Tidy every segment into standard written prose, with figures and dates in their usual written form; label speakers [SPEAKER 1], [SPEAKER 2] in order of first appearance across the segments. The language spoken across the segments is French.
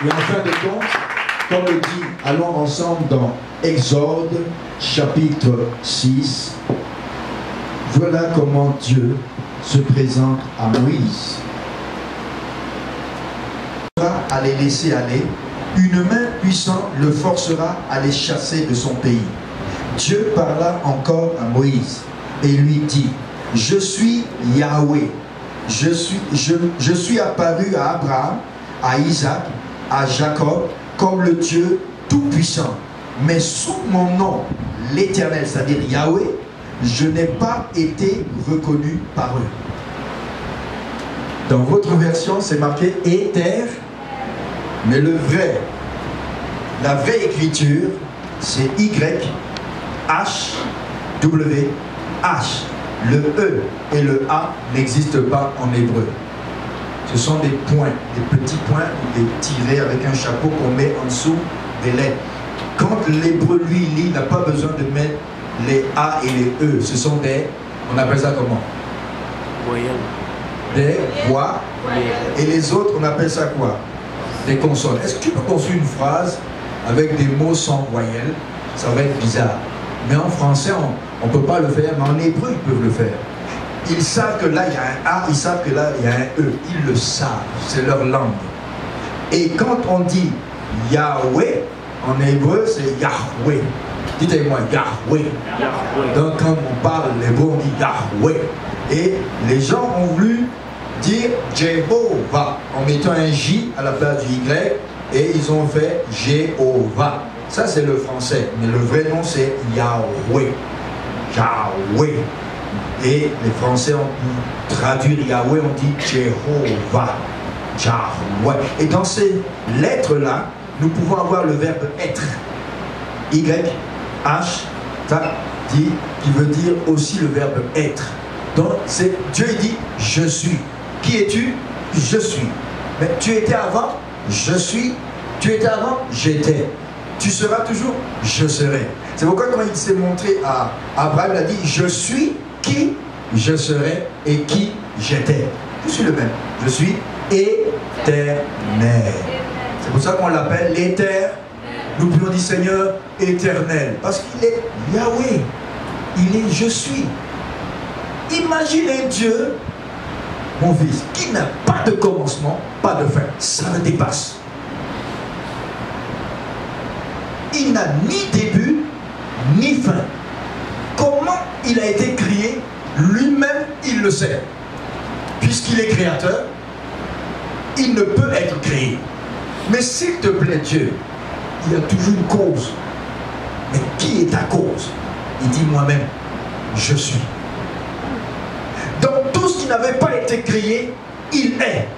[SPEAKER 1] Et en fin de compte, comme le dit, allons ensemble dans Exode, chapitre 6. Voilà comment Dieu se présente à Moïse. À les laisser aller, une main puissante le forcera à les chasser de son pays. Dieu parla encore à Moïse et lui dit, je suis Yahweh, je suis apparu à Abraham, à Isaac, à Jacob, comme le Dieu tout-puissant. Mais sous mon nom, l'Éternel, c'est-à-dire Yahweh, je n'ai pas été reconnu par eux. Dans votre version, c'est marqué Éther, mais la vraie écriture, c'est Y, H, W, H. Le E et le A n'existent pas en hébreu. Ce sont des points, des petits points ou des tirets avec un chapeau qu'on met en dessous des lettres. Quand l'hébreu, lui, lit, il n'a pas besoin de mettre les A et les E. Ce sont des, on appelle ça comment?
[SPEAKER 2] Voyelles.
[SPEAKER 1] Des voix. Et les autres, on appelle ça quoi? Des consonnes. Est-ce que tu peux construire une phrase avec des mots sans voyelles? Ça va être bizarre. Mais en français, on ne peut pas le faire, mais en hébreu, ils peuvent le faire. Ils savent que là, il y a un A, ils savent que là, il y a un E. Ils le savent, c'est leur langue. Et quand on dit Yahweh, en hébreu, c'est Yahweh. Dites-moi, Yahweh. Donc, quand on parle l'hébreu, on dit Yahweh. Et les gens ont voulu dire Jéhovah, en mettant un J à la place du Y, et ils ont fait Jéhovah. Ça, c'est le français, mais le vrai nom, c'est Yahweh. Yahweh. Et les Français ont pu traduire Yahweh, on dit Jéhovah. Yahweh. Et dans ces lettres-là, nous pouvons avoir le verbe être. Y, H, ta, dit, qui veut dire aussi le verbe être. Donc, Dieu dit, je suis. Qui es-tu? Je suis. Mais tu étais avant? Je suis. Tu étais avant? J'étais. Tu seras toujours? Je serai. C'est pourquoi quand il s'est montré à Abraham, il a dit, je suis qui je serai et qui j'étais. Je suis le même. Je suis éternel. C'est pour ça qu'on l'appelle l'éternel. Nous pouvons dire Seigneur éternel. Parce qu'il est Yahweh. Il est je suis. Imaginez Dieu, mon fils, qui n'a pas de commencement, pas de fin. Ça le dépasse. Il n'a ni début, ni fin. Comment il a été créé, lui-même, il le sait. Puisqu'il est créateur, il ne peut être créé. Mais s'il te plaît, Dieu, il y a toujours une cause. Mais qui est ta cause? Il dit moi-même, je suis. Donc tout ce qui n'avait pas été créé, il est.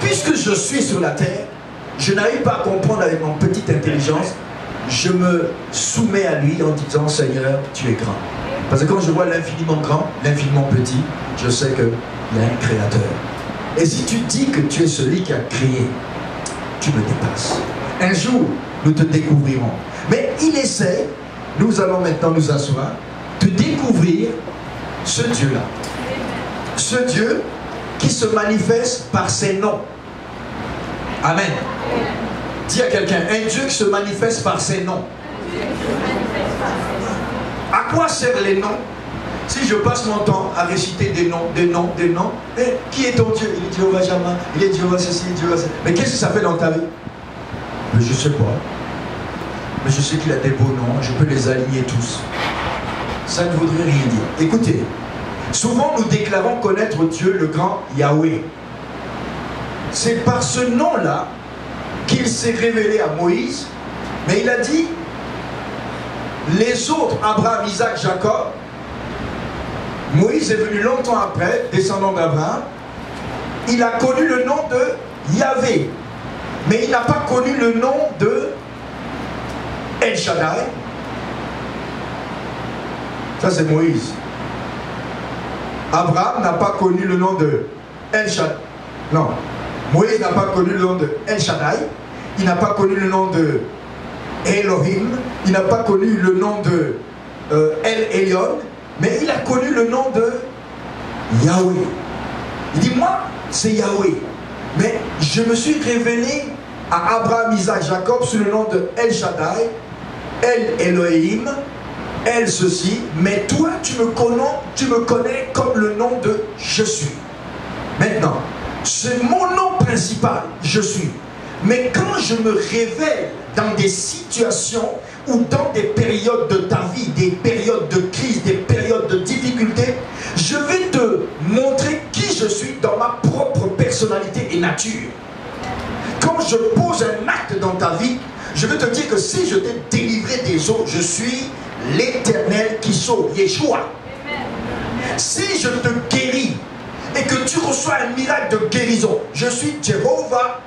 [SPEAKER 1] Puisque je suis sur la terre, je n'arrive pas à comprendre avec mon petite intelligence, je me soumets à lui en disant Seigneur, tu es grand. Parce que quand je vois l'infiniment grand, l'infiniment petit, je sais qu'il y a un créateur. Et si tu dis que tu es celui qui a créé, tu me dépasses. Un jour, nous te découvrirons. Mais il essaie, nous allons maintenant nous asseoir, de découvrir ce Dieu-là. Ce Dieu qui se manifeste par ses noms. Amen. Dis à quelqu'un, un Dieu qui se manifeste par ses noms. À quoi servent les noms? Si je passe mon temps à réciter des noms, et qui est ton Dieu? Il est Jéhovah Shammah, il est Jéhovah ceci, Jéhovah ceci. Mais qu'est-ce que ça fait dans ta vie? Mais je ne sais pas. Mais je sais qu'il a des beaux noms, je peux les aligner tous. Ça ne voudrait rien dire. Écoutez, souvent nous déclarons connaître Dieu, le grand Yahweh. C'est par ce nom-là qu'il s'est révélé à Moïse, mais il a dit, les autres, Abraham, Isaac, Jacob, Moïse est venu longtemps après, descendant d'Abraham, il a connu le nom de Yahvé, mais il n'a pas connu le nom de El Shaddai. Ça c'est Moïse. Abraham n'a pas connu le nom de El Shaddai. Non. Moïse n'a pas connu le nom de El Shaddai. Il n'a pas connu le nom de Elohim. Il n'a pas connu le nom de El Elyon. Mais il a connu le nom de Yahweh. Il dit, moi, c'est Yahweh. Mais je me suis révélé à Abraham, Isaac, Jacob sous le nom de El Shaddai, El Elohim, El ceci, mais toi tu me connais comme le nom de je suis. Maintenant, c'est mon nom principal, je suis. Mais quand je me révèle dans des situations ou dans des périodes de ta vie, des périodes de crise, des périodes de difficulté, je vais te montrer qui je suis dans ma propre personnalité et nature. Quand je pose un acte dans ta vie, je vais te dire que si je t'ai délivré des eaux, je suis l'Éternel qui sauve, Yeshua. Si je te guéris et que tu reçois un miracle de guérison, je suis Jehovah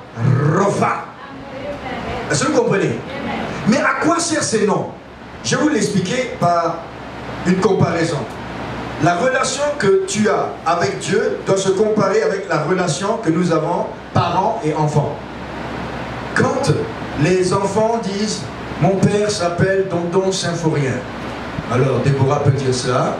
[SPEAKER 1] Rapha. Est-ce que vous comprenez? Mais à quoi servent ces noms? Je vais vous l'expliquer par une comparaison. La relation que tu as avec Dieu doit se comparer avec la relation que nous avons parents et enfants. Quand les enfants disent « Mon père s'appelle Dondon Symphorien », alors Déborah peut dire cela,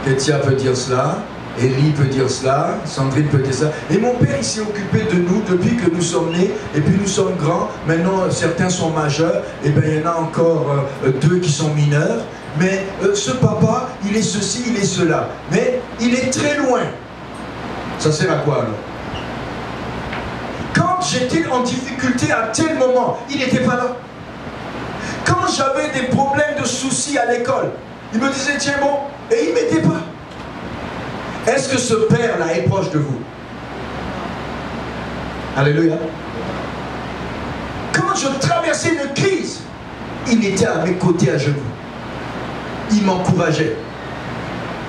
[SPEAKER 1] Kétia peut dire cela, Élie peut dire cela, Sandrine peut dire ça. Et mon père, il s'est occupé de nous depuis que nous sommes nés, et puis nous sommes grands. Maintenant, certains sont majeurs, et bien il y en a encore 2 qui sont mineurs. Mais ce papa, il est ceci, il est cela. Mais il est très loin. Ça sert à quoi alors? Quand j'étais en difficulté à tel moment, il n'était pas là. Quand j'avais des problèmes de soucis à l'école, il me disait tiens bon, et il ne m'aidait pas. Est-ce que ce père-là est proche de vous? Alléluia. Quand je traversais une crise, il était à mes côtés à genoux. Il m'encourageait.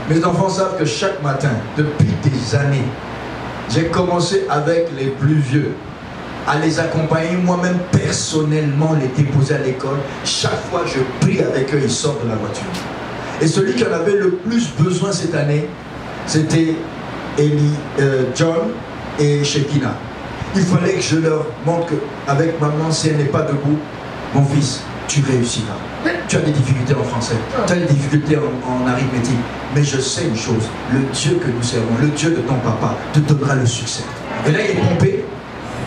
[SPEAKER 1] Mes enfants savent que chaque matin, depuis des années, j'ai commencé avec les plus vieux, à les accompagner moi-même personnellement, les déposer à l'école. Chaque fois, je prie avec eux, ils sortent de la voiture. Et celui qui en avait le plus besoin cette année, c'était John et Shekina. Il fallait que je leur montre qu'avec maman, si elle n'est pas debout, mon fils, tu réussiras. Tu as des difficultés en français, tu as des difficultés en arithmétique, mais je sais une chose, le Dieu que nous servons, le Dieu de ton papa, te donnera le succès. Et là, il est pompé,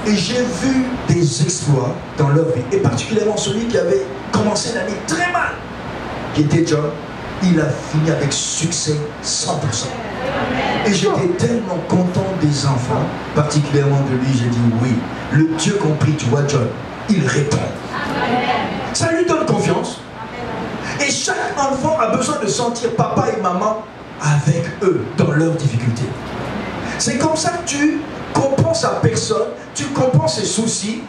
[SPEAKER 1] et j'ai vu des exploits dans leur vie, et particulièrement celui qui avait commencé l'année très mal, qui était John. Il a fini avec succès 100%. Et j'étais tellement content des enfants, particulièrement de lui, j'ai dit oui, le Dieu compris, tu vois John, il répond. Ça lui donne confiance. Et chaque enfant a besoin de sentir papa et maman avec eux dans leurs difficultés. C'est comme ça que tu comprends sa personne, tu comprends ses soucis.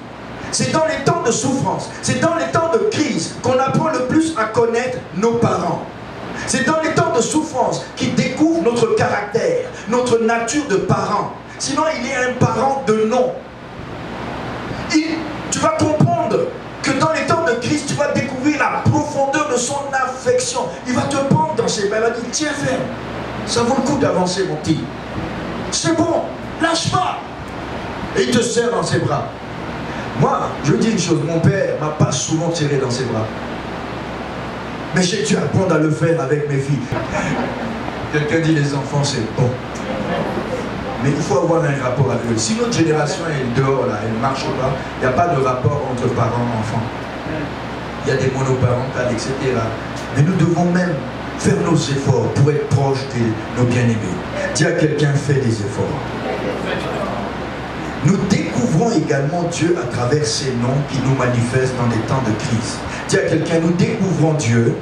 [SPEAKER 1] C'est dans les temps de souffrance, c'est dans les temps de crise qu'on apprend le plus à connaître nos parents. C'est dans les temps de souffrance qu'ils découvrent notre caractère, notre nature de parent. Sinon, il est un parent de nom. Tu vas comprendre que dans les temps de crise, tu vas découvrir la profondeur de son affection. Il va te prendre dans ses bras, il va dire, tiens ferme, ça vaut le coup d'avancer mon petit. C'est bon, lâche pas. Et il te serre dans ses bras. Moi, je dis une chose, mon père ne m'a pas souvent tiré dans ses bras. Mais j'ai dû apprendre à le faire avec mes filles. Quelqu'un dit les enfants c'est bon. Mais il faut avoir un rapport avec eux. Si notre génération est dehors là, elle ne marche pas, il n'y a pas de rapport entre parents et enfants. Il y a des monoparentales, etc. Mais nous devons même faire nos efforts pour être proches de nos bien-aimés. Dis à quelqu'un, fais des efforts. Nous découvrons également Dieu à travers ces noms qui nous manifestent dans des temps de crise. Dis à quelqu'un, nous découvrons Dieu.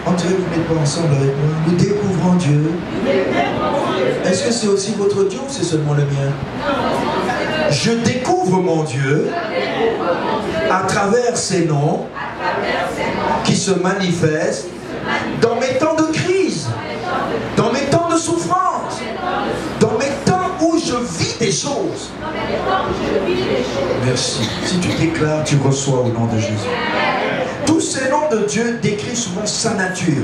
[SPEAKER 1] On dirait que vous n'êtes pas ensemble avec moi. Nous découvrons Dieu. Est-ce que c'est aussi votre Dieu ou c'est seulement le mien? Je découvre mon Dieu à travers ces noms qui se manifestent dans mes temps de crise, dans mes temps de souffrance, dans mes temps où je vis des choses. Merci. Si tu déclares, tu reçois au nom de Jésus. Tous ces noms de Dieu décrivent souvent sa nature.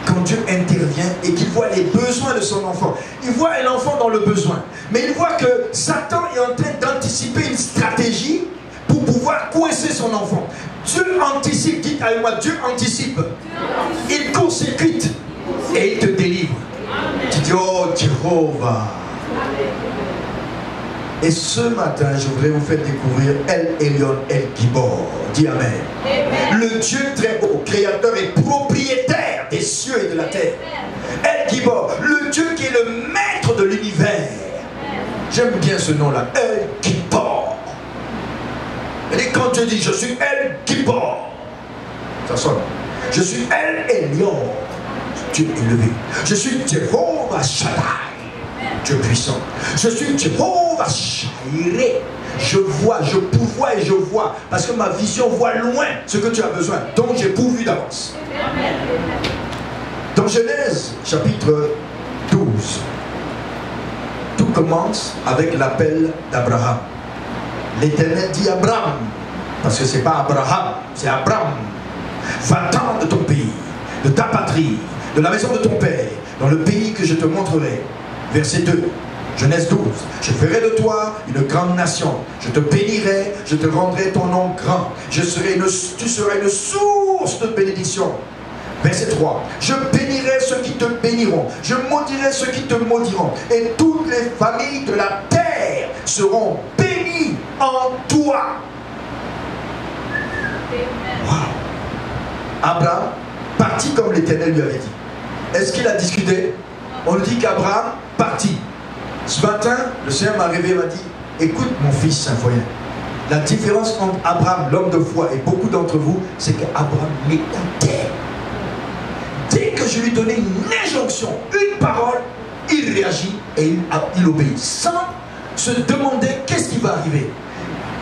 [SPEAKER 1] Quand Dieu intervient et qu'il voit les besoins de son enfant. Il voit un enfant dans le besoin. Mais il voit que Satan est en train d'anticiper une stratégie pour pouvoir coincer son enfant. Dieu anticipe, dites avec moi, Dieu anticipe. Il court-circuite et il te délivre. Tu dis, oh Jéhovah. Et ce matin, je voudrais vous faire découvrir El Elyon El Gibor. Dis Amen. Amen. Le Dieu très haut, créateur et propriétaire des cieux et de la terre. El Gibor, le Dieu qui est le maître de l'univers. J'aime bien ce nom-là, El Gibor. Et quand Dieu dit, je suis El Gibor, ça sonne. Je suis El Elyon, Dieu élevé. Je suis Jehovah Shaddai, Dieu puissant. Je suis Jehovah Jireh. Je vois, je pourvois et je vois. Parce que ma vision voit loin ce que tu as besoin. Donc j'ai pourvu d'avance. Dans Genèse, chapitre 12, tout commence avec l'appel d'Abraham. L'Éternel dit à Abraham, parce que ce n'est pas Abraham, c'est Abraham. Va-t'en de ton pays, de ta patrie, de la maison de ton père, dans le pays que je te montrerai. Verset 2, Genèse 12. Je ferai de toi une grande nation. Je te bénirai, je te rendrai ton nom grand. Tu seras une source de bénédiction. Verset 3. Je bénirai ceux qui te béniront. Je maudirai ceux qui te maudiront. Et toutes les familles de la terre seront bénies en toi. Wow. Abraham partit comme l'Éternel lui avait dit. Est-ce qu'il a discuté? On nous dit qu'Abraham partit. Ce matin, le Seigneur m'a réveillé et m'a dit, écoute mon fils Saint-Foyen, la différence entre Abraham, l'homme de foi, et beaucoup d'entre vous, c'est qu'Abraham m'écoutait. Dès que je lui donnais une injonction, une parole, il réagit et il obéit, sans se demander qu'est-ce qui va arriver.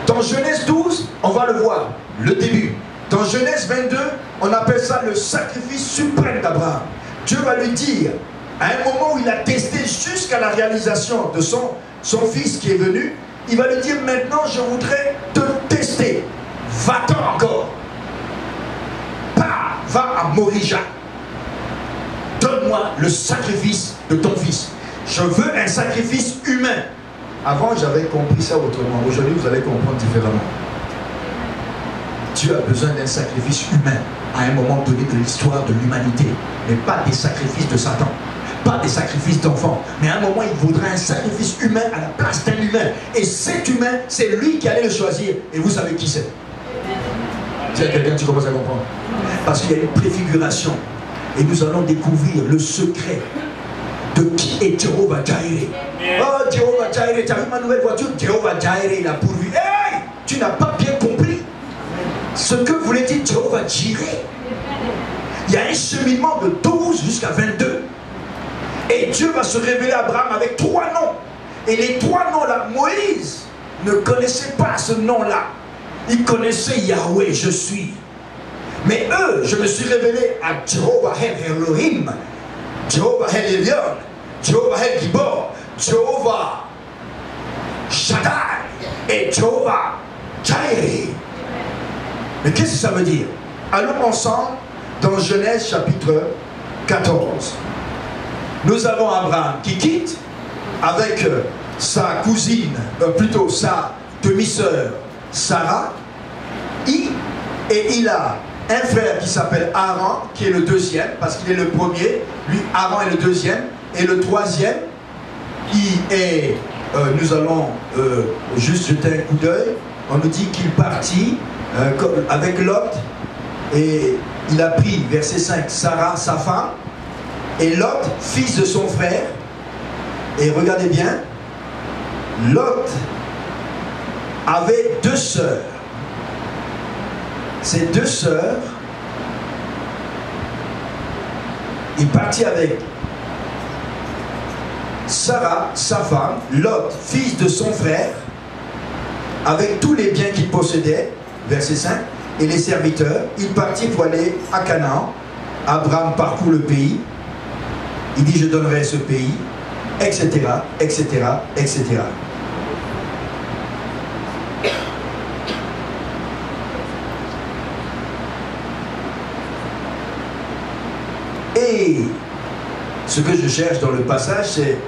[SPEAKER 1] Dans Genèse 12, on va le voir, le début. Dans Genèse 22, on appelle ça le sacrifice suprême d'Abraham. Dieu va lui dire, à un moment où il a testé jusqu'à la réalisation de son fils qui est venu, il va lui dire, maintenant je voudrais te tester. Va-t'en encore. Va à Morija. Donne-moi le sacrifice de ton fils. Je veux un sacrifice humain. Avant, j'avais compris ça autrement. Aujourd'hui, vous allez comprendre différemment. Dieu a besoin d'un sacrifice humain à un moment donné de l'histoire de l'humanité, mais pas des sacrifices de Satan, pas des sacrifices d'enfants, mais à un moment il voudra un sacrifice humain à la place d'un humain, et cet humain, c'est lui qui allait le choisir, et vous savez qui c'est. Dis à quelqu'un, tu commences à comprendre, parce qu'il y a une préfiguration, et nous allons découvrir le secret de qui est Jehovah Jireh. Oh, Jehovah Jireh, tu as vu ma nouvelle voiture? Jehovah Jireh, il a pourvu. Hey, tu n'as pas bien compris ce que voulait dire Jehovah Jireh. Il y a un cheminement de 12 jusqu'à 22. Et Dieu va se révéler à Abraham avec 3 noms. Et les 3 noms-là, Moïse ne connaissait pas ce nom-là. Il connaissait Yahweh, je suis. Mais eux, je me suis révélé à Jehovah El Elohim, Jehovah El Elyon, Jehovah El Gibor, Jehovah Shaddai et Jehovah Jireh. Mais qu'est-ce que ça veut dire? Allons ensemble dans Genèse chapitre 14. Nous avons Abraham qui quitte avec sa cousine, plutôt sa demi-sœur Sarah, et il a un frère qui s'appelle Aaron, qui est le deuxième, parce qu'il est le premier, lui Aaron est le deuxième, et le troisième, il est, nous allons juste jeter un coup d'œil, on nous dit qu'il partit avec Lot, et il a pris, verset 5, Sarah, sa femme, et Lot, fils de son frère, et regardez bien, Lot avait 2 sœurs. Ces 2 sœurs, il partit avec Sarah, sa femme, Lot, fils de son frère, avec tous les biens qu'il possédait, verset 5, et les serviteurs, il partit pour aller à Canaan. Abraham parcourt le pays, il dit je donnerai ce pays, etc., etc., etc. Et ce que je cherche dans le passage, c'est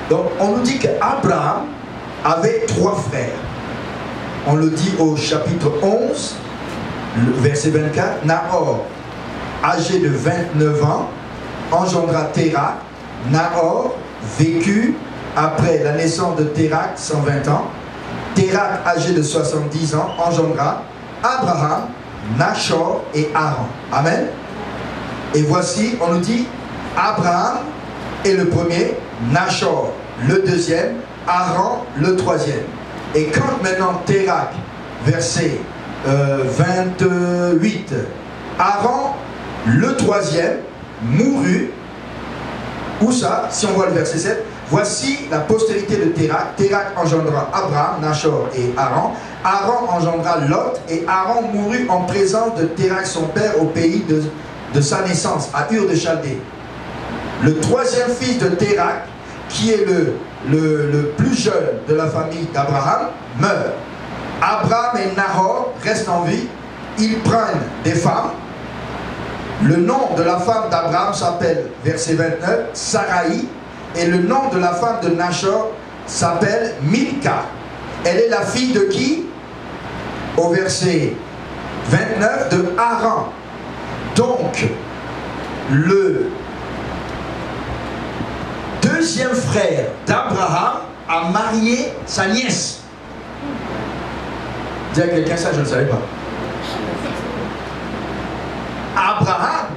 [SPEAKER 1] donc on nous dit qu'Abraham avait 3 frères. On le dit au chapitre 11, verset 24, Nahor, âgé de 29 ans, engendra Térak. Nahor vécut après la naissance de Térak 120 ans. Térak, âgé de 70 ans, engendra Abraham, Nachor et Haran. Amen. Et voici, on nous dit, Abraham est le premier, Nachor le deuxième, Haran le troisième. Et quand maintenant Térak, verset 28, Haran le troisième mourut. Où ça? Si on voit le verset 7, voici la postérité de Térak. Térak engendra Abraham, Nachor et Haran. Haran engendra Lot, et Haran mourut en présence de Térak son père au pays de sa naissance, à Ur de Chaldée. Le troisième fils de Térak, qui est le plus jeune de la famille d'Abraham, meurt. Abraham et Nahor restent en vie. Ils prennent des femmes. Le nom de la femme d'Abraham s'appelle, verset 29, Sarai, et le nom de la femme de Nachor s'appelle Milka. Elle est la fille de qui? Au verset 29, de Haran. Donc, le deuxième frère d'Abraham a marié sa nièce. Dis à quelqu'un ça, je ne savais pas. Abraham,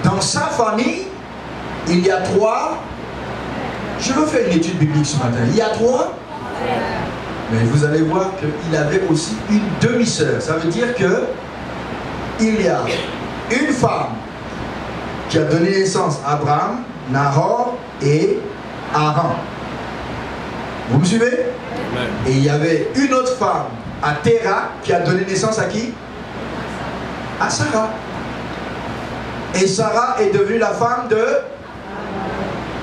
[SPEAKER 1] dans sa famille, il y a trois. Je veux faire une étude biblique ce matin. Il y a trois. Mais vous allez voir qu'il avait aussi une demi-sœur. Ça veut dire que il y a une femme qui a donné naissance à Abraham, Nahor et Haran. Vous me suivez? Et il y avait une autre femme à Térak qui a donné naissance à qui? À Sarah. Et Sarah est devenue la femme de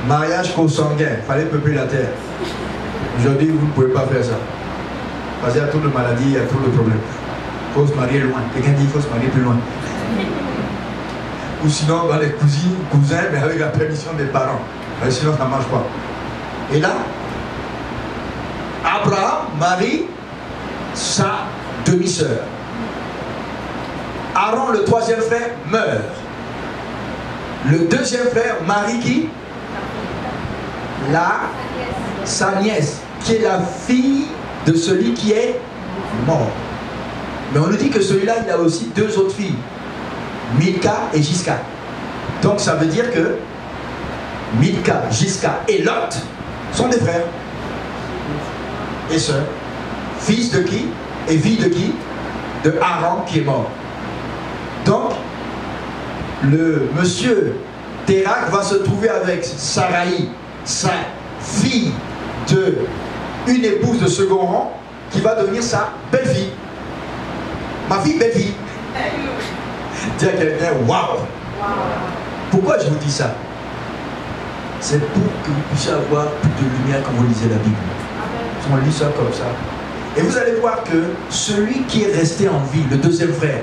[SPEAKER 1] mariage consanguin. Il fallait peupler la terre. Aujourd'hui, vous ne pouvez pas faire ça. Parce qu'il y a trop de maladies, il y a trop de problèmes. Il faut se marier loin. Quelqu'un dit qu'il faut se marier plus loin. Ou sinon, dans les cousins, mais avec la permission des parents. Sinon, ça ne marche pas. Et là, Abraham marie sa demi-sœur. Aaron, le troisième frère, meurt. Le deuxième frère marie qui? Sa nièce, qui est la fille de celui qui est mort. Mais on nous dit que celui-là, il a aussi deux autres filles, Milka et Jiska. Donc ça veut dire que Milka, Jiska et Lot sont des frères et sœurs. Fils de qui? Et fille de qui? De Aaron qui est mort. Donc, le monsieur Térak va se trouver avec Sarai, sa fille de une épouse de second rang, qui va devenir sa belle-fille. Ma fille, belle-fille. Dis à quelqu'un, waouh! Pourquoi je vous dis ça? C'est pour que vous puissiez avoir plus de lumière quand vous lisez la Bible. On lit ça comme ça. Et vous allez voir que celui qui est resté en vie, le deuxième frère,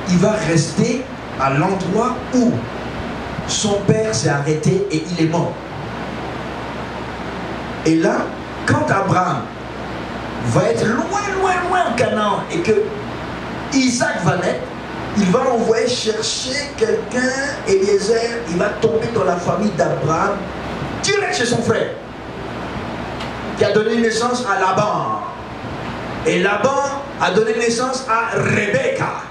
[SPEAKER 1] il va rester à l'endroit où son père s'est arrêté et il est mort. Et là, quand Abraham va être loin en Canaan et que Isaac va naître, il va envoyer chercher quelqu'un, Eliezer, il va tomber dans la famille d'Abraham, direct chez son frère, qui a donné naissance à Laban. Et Laban a donné naissance à Rebecca.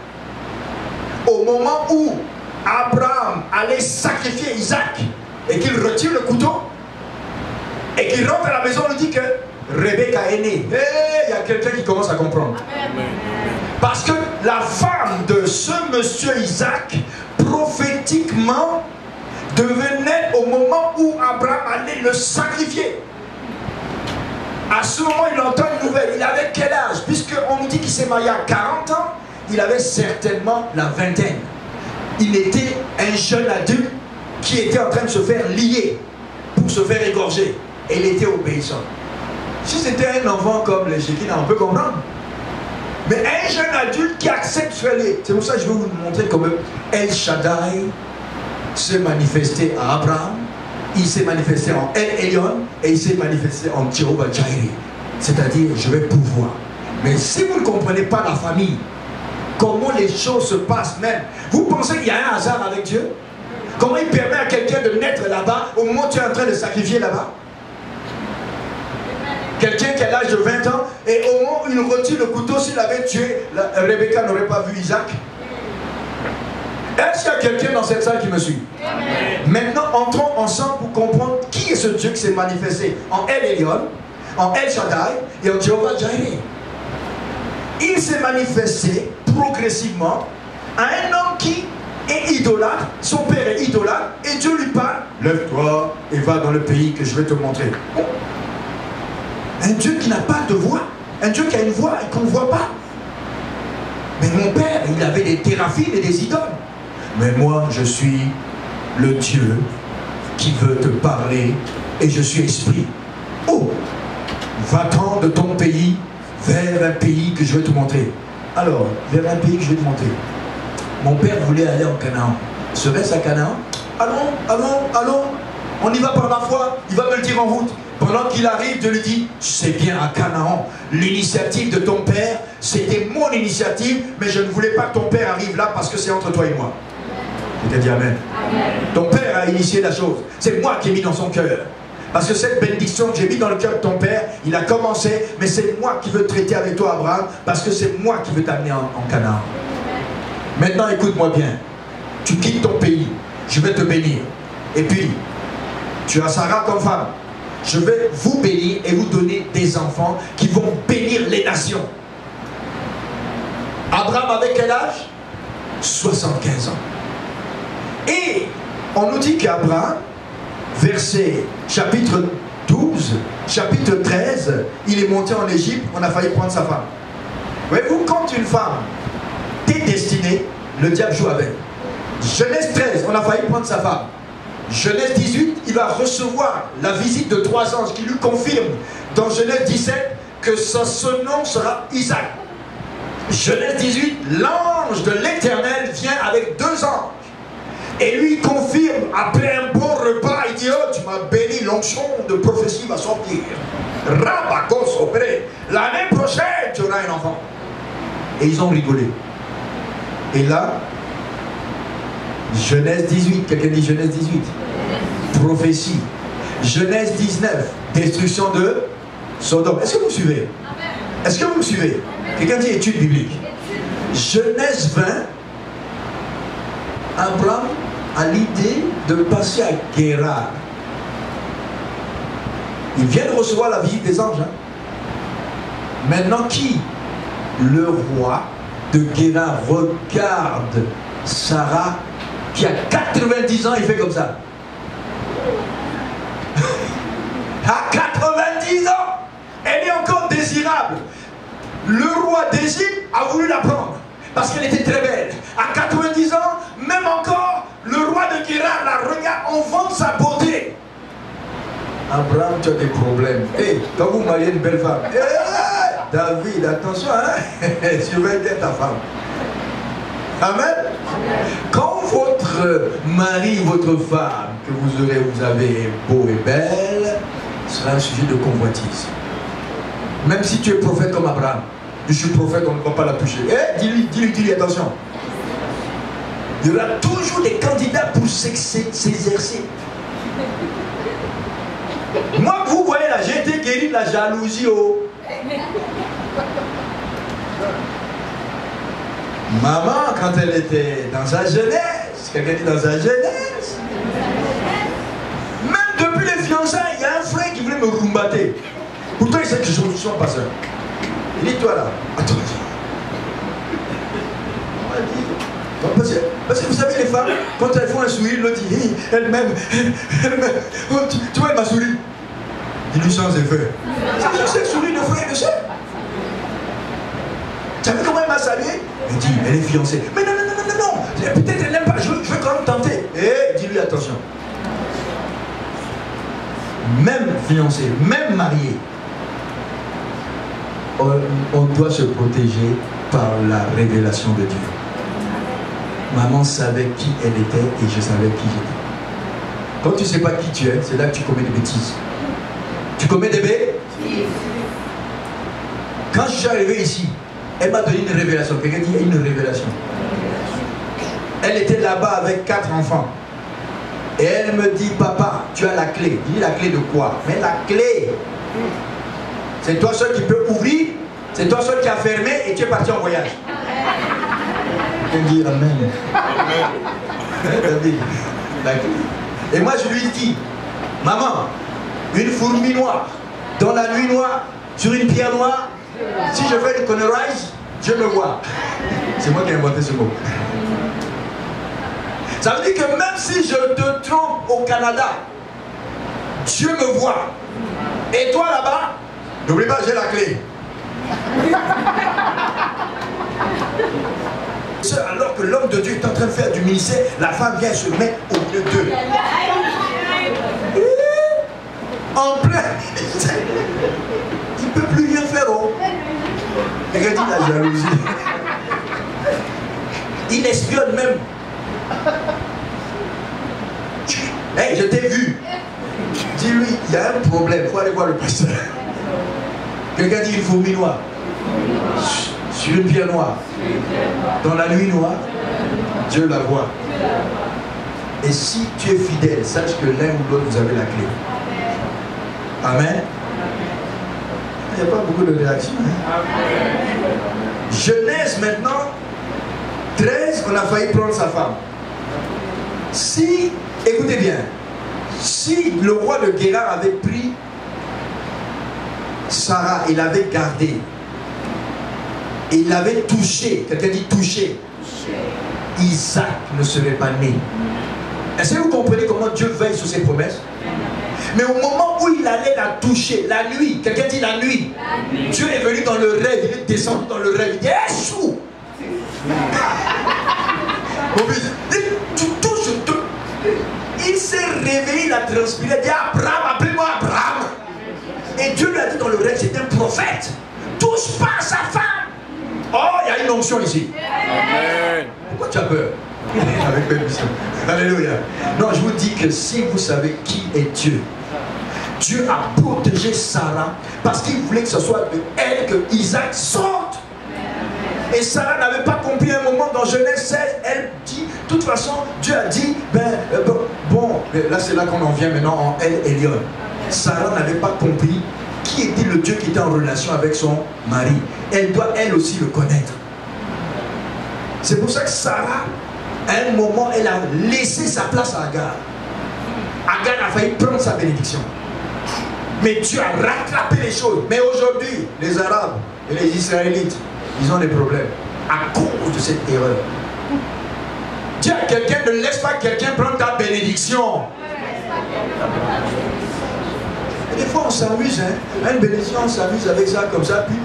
[SPEAKER 1] Au moment où Abraham allait sacrifier Isaac et qu'il retire le couteau et qu'il rentre à la maison, on nous dit que Rebecca est née. Il y a quelqu'un qui commence à comprendre. Amen. Parce que la femme de ce monsieur Isaac, prophétiquement, devenait au moment où Abraham allait le sacrifier. À ce moment, il entend une nouvelle. Il avait quel âge? Puisqu'on nous dit qu'il s'est marié à 40 ans, il avait certainement la vingtaine. Il était un jeune adulte qui était en train de se faire lier pour se faire égorger. Et il était obéissant. Si c'était un enfant comme les Shekinah, on peut comprendre. Mais un jeune adulte qui accepte de se faire lier. C'est pour ça que je vais vous montrer comment El Shaddai s'est manifesté à Abraham. Il s'est manifesté en El Elyon et il s'est manifesté en Jehovah Jireh. C'est-à-dire, je vais pouvoir. Mais si vous ne comprenez pas la famille, comment les choses se passent même, vous pensez qu'il y a un hasard avec Dieu? Comment il permet à quelqu'un de naître là-bas au moment où tu es en train de sacrifier là-bas? Quelqu'un qui a l'âge de 20 ans et au moment où il retire le couteau, s'il avait tué, Rebecca n'aurait pas vu Isaac. Est-ce qu'il y a quelqu'un dans cette salle qui me suit? Amen. Maintenant, entrons ensemble pour comprendre qui est ce Dieu qui s'est manifesté en El Elyon, en El Shaddai et en Jéhovah Jireh. Il s'est manifesté progressivement à un homme qui est idolâtre, son père est idolâtre, et Dieu lui parle, lève-toi et va dans le pays que je vais te montrer. Un Dieu qui n'a pas de voix, un Dieu qui a une voix et qu'on ne voit pas. Mais mon père, il avait des théraphines et des idoles. Mais moi, je suis le Dieu qui veut te parler et je suis esprit. Oh, va-t'en de ton pays vers un pays que je vais te montrer. Alors, vers un pays que je vais te montrer. Mon père voulait aller en Canaan. Serait-ce à Canaan? Allons. On y va par la foi. Il va me le dire en route. Pendant qu'il arrive, Dieu lui dit, c'est bien à Canaan. L'initiative de ton père, c'était mon initiative, mais je ne voulais pas que ton père arrive là parce que c'est entre toi et moi. Je t'ai dit amen. Amen. Ton père a initié la chose. C'est moi qui ai mis dans son cœur. Parce que cette bénédiction que j'ai mis dans le cœur de ton père, il a commencé, mais c'est moi qui veux traiter avec toi, Abraham, parce que c'est moi qui veux t'amener en Canaan. Maintenant, écoute-moi bien. Tu quittes ton pays. Je vais te bénir. Et puis, tu as Sarah comme femme. Je vais vous bénir et vous donner des enfants qui vont bénir les nations. Abraham avait quel âge? 75 ans. Et on nous dit qu'Abraham, verset chapitre 12, chapitre 13, il est monté en Égypte, on a failli prendre sa femme. Voyez-vous, quand une femme t'est destinée, le diable joue avec. Genèse 13, on a failli prendre sa femme. Genèse 18, il va recevoir la visite de 3 anges qui lui confirment dans Genèse 17 que ce nom sera Isaac. Genèse 18, l'ange de l'Éternel vient avec 2 anges. Et lui confirme, après un bon repas, il dit, oh, tu m'as béni, l'onction de prophétie va sortir. Rabakos opéré. L'année prochaine, tu auras un enfant. Et ils ont rigolé. Et là, Genèse 18, quelqu'un dit Genèse 18, prophétie. Genèse 19, destruction de Sodome. Est-ce que vous me suivez? Est-ce que vous me suivez? Quelqu'un dit étude biblique. Genèse 20, Abraham a l'idée de passer à Guérar. Il vient de recevoir la visite des anges. Hein? Maintenant, qui? Le roi de Guérar regarde Sarah qui a 90 ans, il fait comme ça. À 90 ans, elle est encore désirable. Le roi d'Égypte a voulu la prendre parce qu'elle était très belle. À 90 ans, même encore, le roi de Guérar la regarde, on vend sa beauté. Abraham, tu as des problèmes. Hey, quand vous mariez une belle femme, hey, David, attention, hein? Surveille bien ta femme. Amen. Quand votre mari, votre femme que vous avez beau et belle, sera un sujet de convoitise. Même si tu es prophète comme Abraham, je suis prophète, on ne va pas la toucher. Eh, dis-lui, attention. Il y aura toujours des candidats pour s'exercer. Moi, vous voyez là, j'ai été guéri de la jalousie. Oh. Maman, quand elle était dans sa jeunesse, quelqu'un dit dans sa jeunesse, même depuis les fiançailles, il y a un frère qui voulait me rumbater. Pourtant, il sait que je suis un pasteur. Il dit, toi là, attends. Parce que vous savez, les femmes, quand elles font un sourire, l'autre dit, hey, elle m'aime. Oh, tu vois, elle m'a souri. Dis-lui sans effet. C'est le sourire de frère et de soeur. Tu as vu comment elle m'a salué? Elle dit, elle est fiancée. Mais non. Peut-être elle n'aime pas, je vais quand même tenter. Et dis-lui, attention. Même fiancé, même marié, on doit se protéger par la révélation de Dieu. Maman savait qui elle était et je savais qui j'étais. Quand tu ne sais pas qui tu es, c'est là que tu commets des bêtises. Tu commets des bêtises. Quand je suis arrivé ici, elle m'a donné une révélation. Quelqu'un dit une révélation. Elle était là-bas avec 4 enfants. Et elle me dit, papa, tu as la clé. Je dis, la clé de quoi? Mais la clé, c'est toi seul qui peux ouvrir, c'est toi seul qui a fermé et tu es parti en voyage. Elle me dit, amen. Amen. La clé. Et moi je lui dis, maman, une fourmi noire, dans la nuit noire, sur une pierre noire, si je fais une connerise, Dieu me voit. C'est moi qui ai inventé ce mot. Ça veut dire que même si je te trompe au Canada, Dieu me voit. Et toi là-bas, n'oublie pas, j'ai la clé. Alors que l'homme de Dieu est en train de faire du ministère, la femme vient se mettre au milieu d'eux. En plein. Il ne peut plus rien faire. Oh. Regarde la jalousie. Il espionne même. Hey, je t'ai vu. Dis-lui, il y a un problème. Il faut aller voir le pasteur. Quelqu'un dit une fourmi noire. Sur une pierre noire. Dans la nuit noire, Dieu la voit. Et si tu es fidèle, sache que l'un ou l'autre, vous avez la clé. Amen. Il n'y a pas beaucoup de réactions. Hein? Genèse maintenant, 13, on a failli prendre sa femme. Si, écoutez bien, si le roi de Guérar avait pris Sarah, il l'avait gardée, et il l'avait touchée, quelqu'un dit touché, Isaac ne serait pas né. Est-ce que vous comprenez comment Dieu veille sur ses promesses? Mais au moment où il allait la toucher, la nuit, quelqu'un dit la nuit, Dieu est venu dans le rêve, il est descendu dans le rêve, il dit échoue. Tu touches, il s'est réveillé, il a transpiré, il dit Abraham, appelez-moi Abraham. Et Dieu lui a dit dans le rêve, c'est un prophète, touche pas à sa femme. Oh, il y a une onction ici. Amen. Pourquoi tu as peur? Avec permission. Alléluia. Non, je vous dis que si vous savez qui est Dieu, Dieu a protégé Sarah parce qu'il voulait que ce soit de elle que Isaac sorte. Et Sarah n'avait pas compris un moment dans Genèse 16, elle dit, de toute façon, Dieu a dit, bon, là c'est là qu'on en vient maintenant en El Elyon. Sarah n'avait pas compris qui était le Dieu qui était en relation avec son mari. Elle doit elle aussi le connaître. C'est pour ça que Sarah, à un moment, elle a laissé sa place à Agar. Agar a failli prendre sa bénédiction. Mais Dieu a rattrapé les choses. Mais aujourd'hui, les Arabes et les Israélites, ils ont des problèmes à cause de cette erreur. Dis à quelqu'un, ne laisse pas quelqu'un prendre ta bénédiction. Et des fois on s'amuse, hein. À une bénédiction, on s'amuse avec ça, comme ça, puis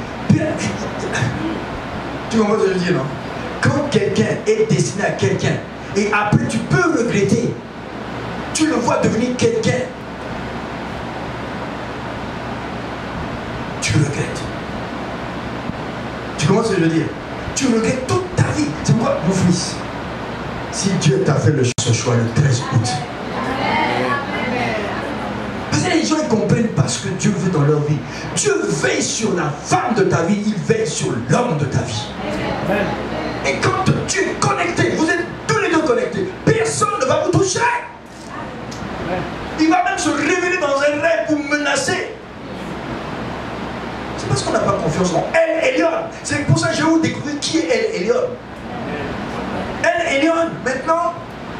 [SPEAKER 1] tu comprends ce que je veux dire, non? Quand quelqu'un est destiné à quelqu'un, et après tu peux regretter, tu le vois devenir quelqu'un, tu regrettes. Tu comprends ce que je veux dire? Tu regrettes toute ta vie. C'est pourquoi, mon fils, si Dieu t'a fait ce choix le 13 août, parce que les gens ils comprennent pas ce que Dieu veut dans leur vie. Dieu veille sur la femme de ta vie, il veille sur l'homme de ta vie. Et quand tu es connecté, vous êtes tous les deux connectés, personne ne va vous toucher. Il va même se révéler dans un rêve pour menacer. C'est parce qu'on n'a pas confiance en El Elyon. C'est pour ça que je vais vous découvrir qui est El Elyon. El Elyon, maintenant,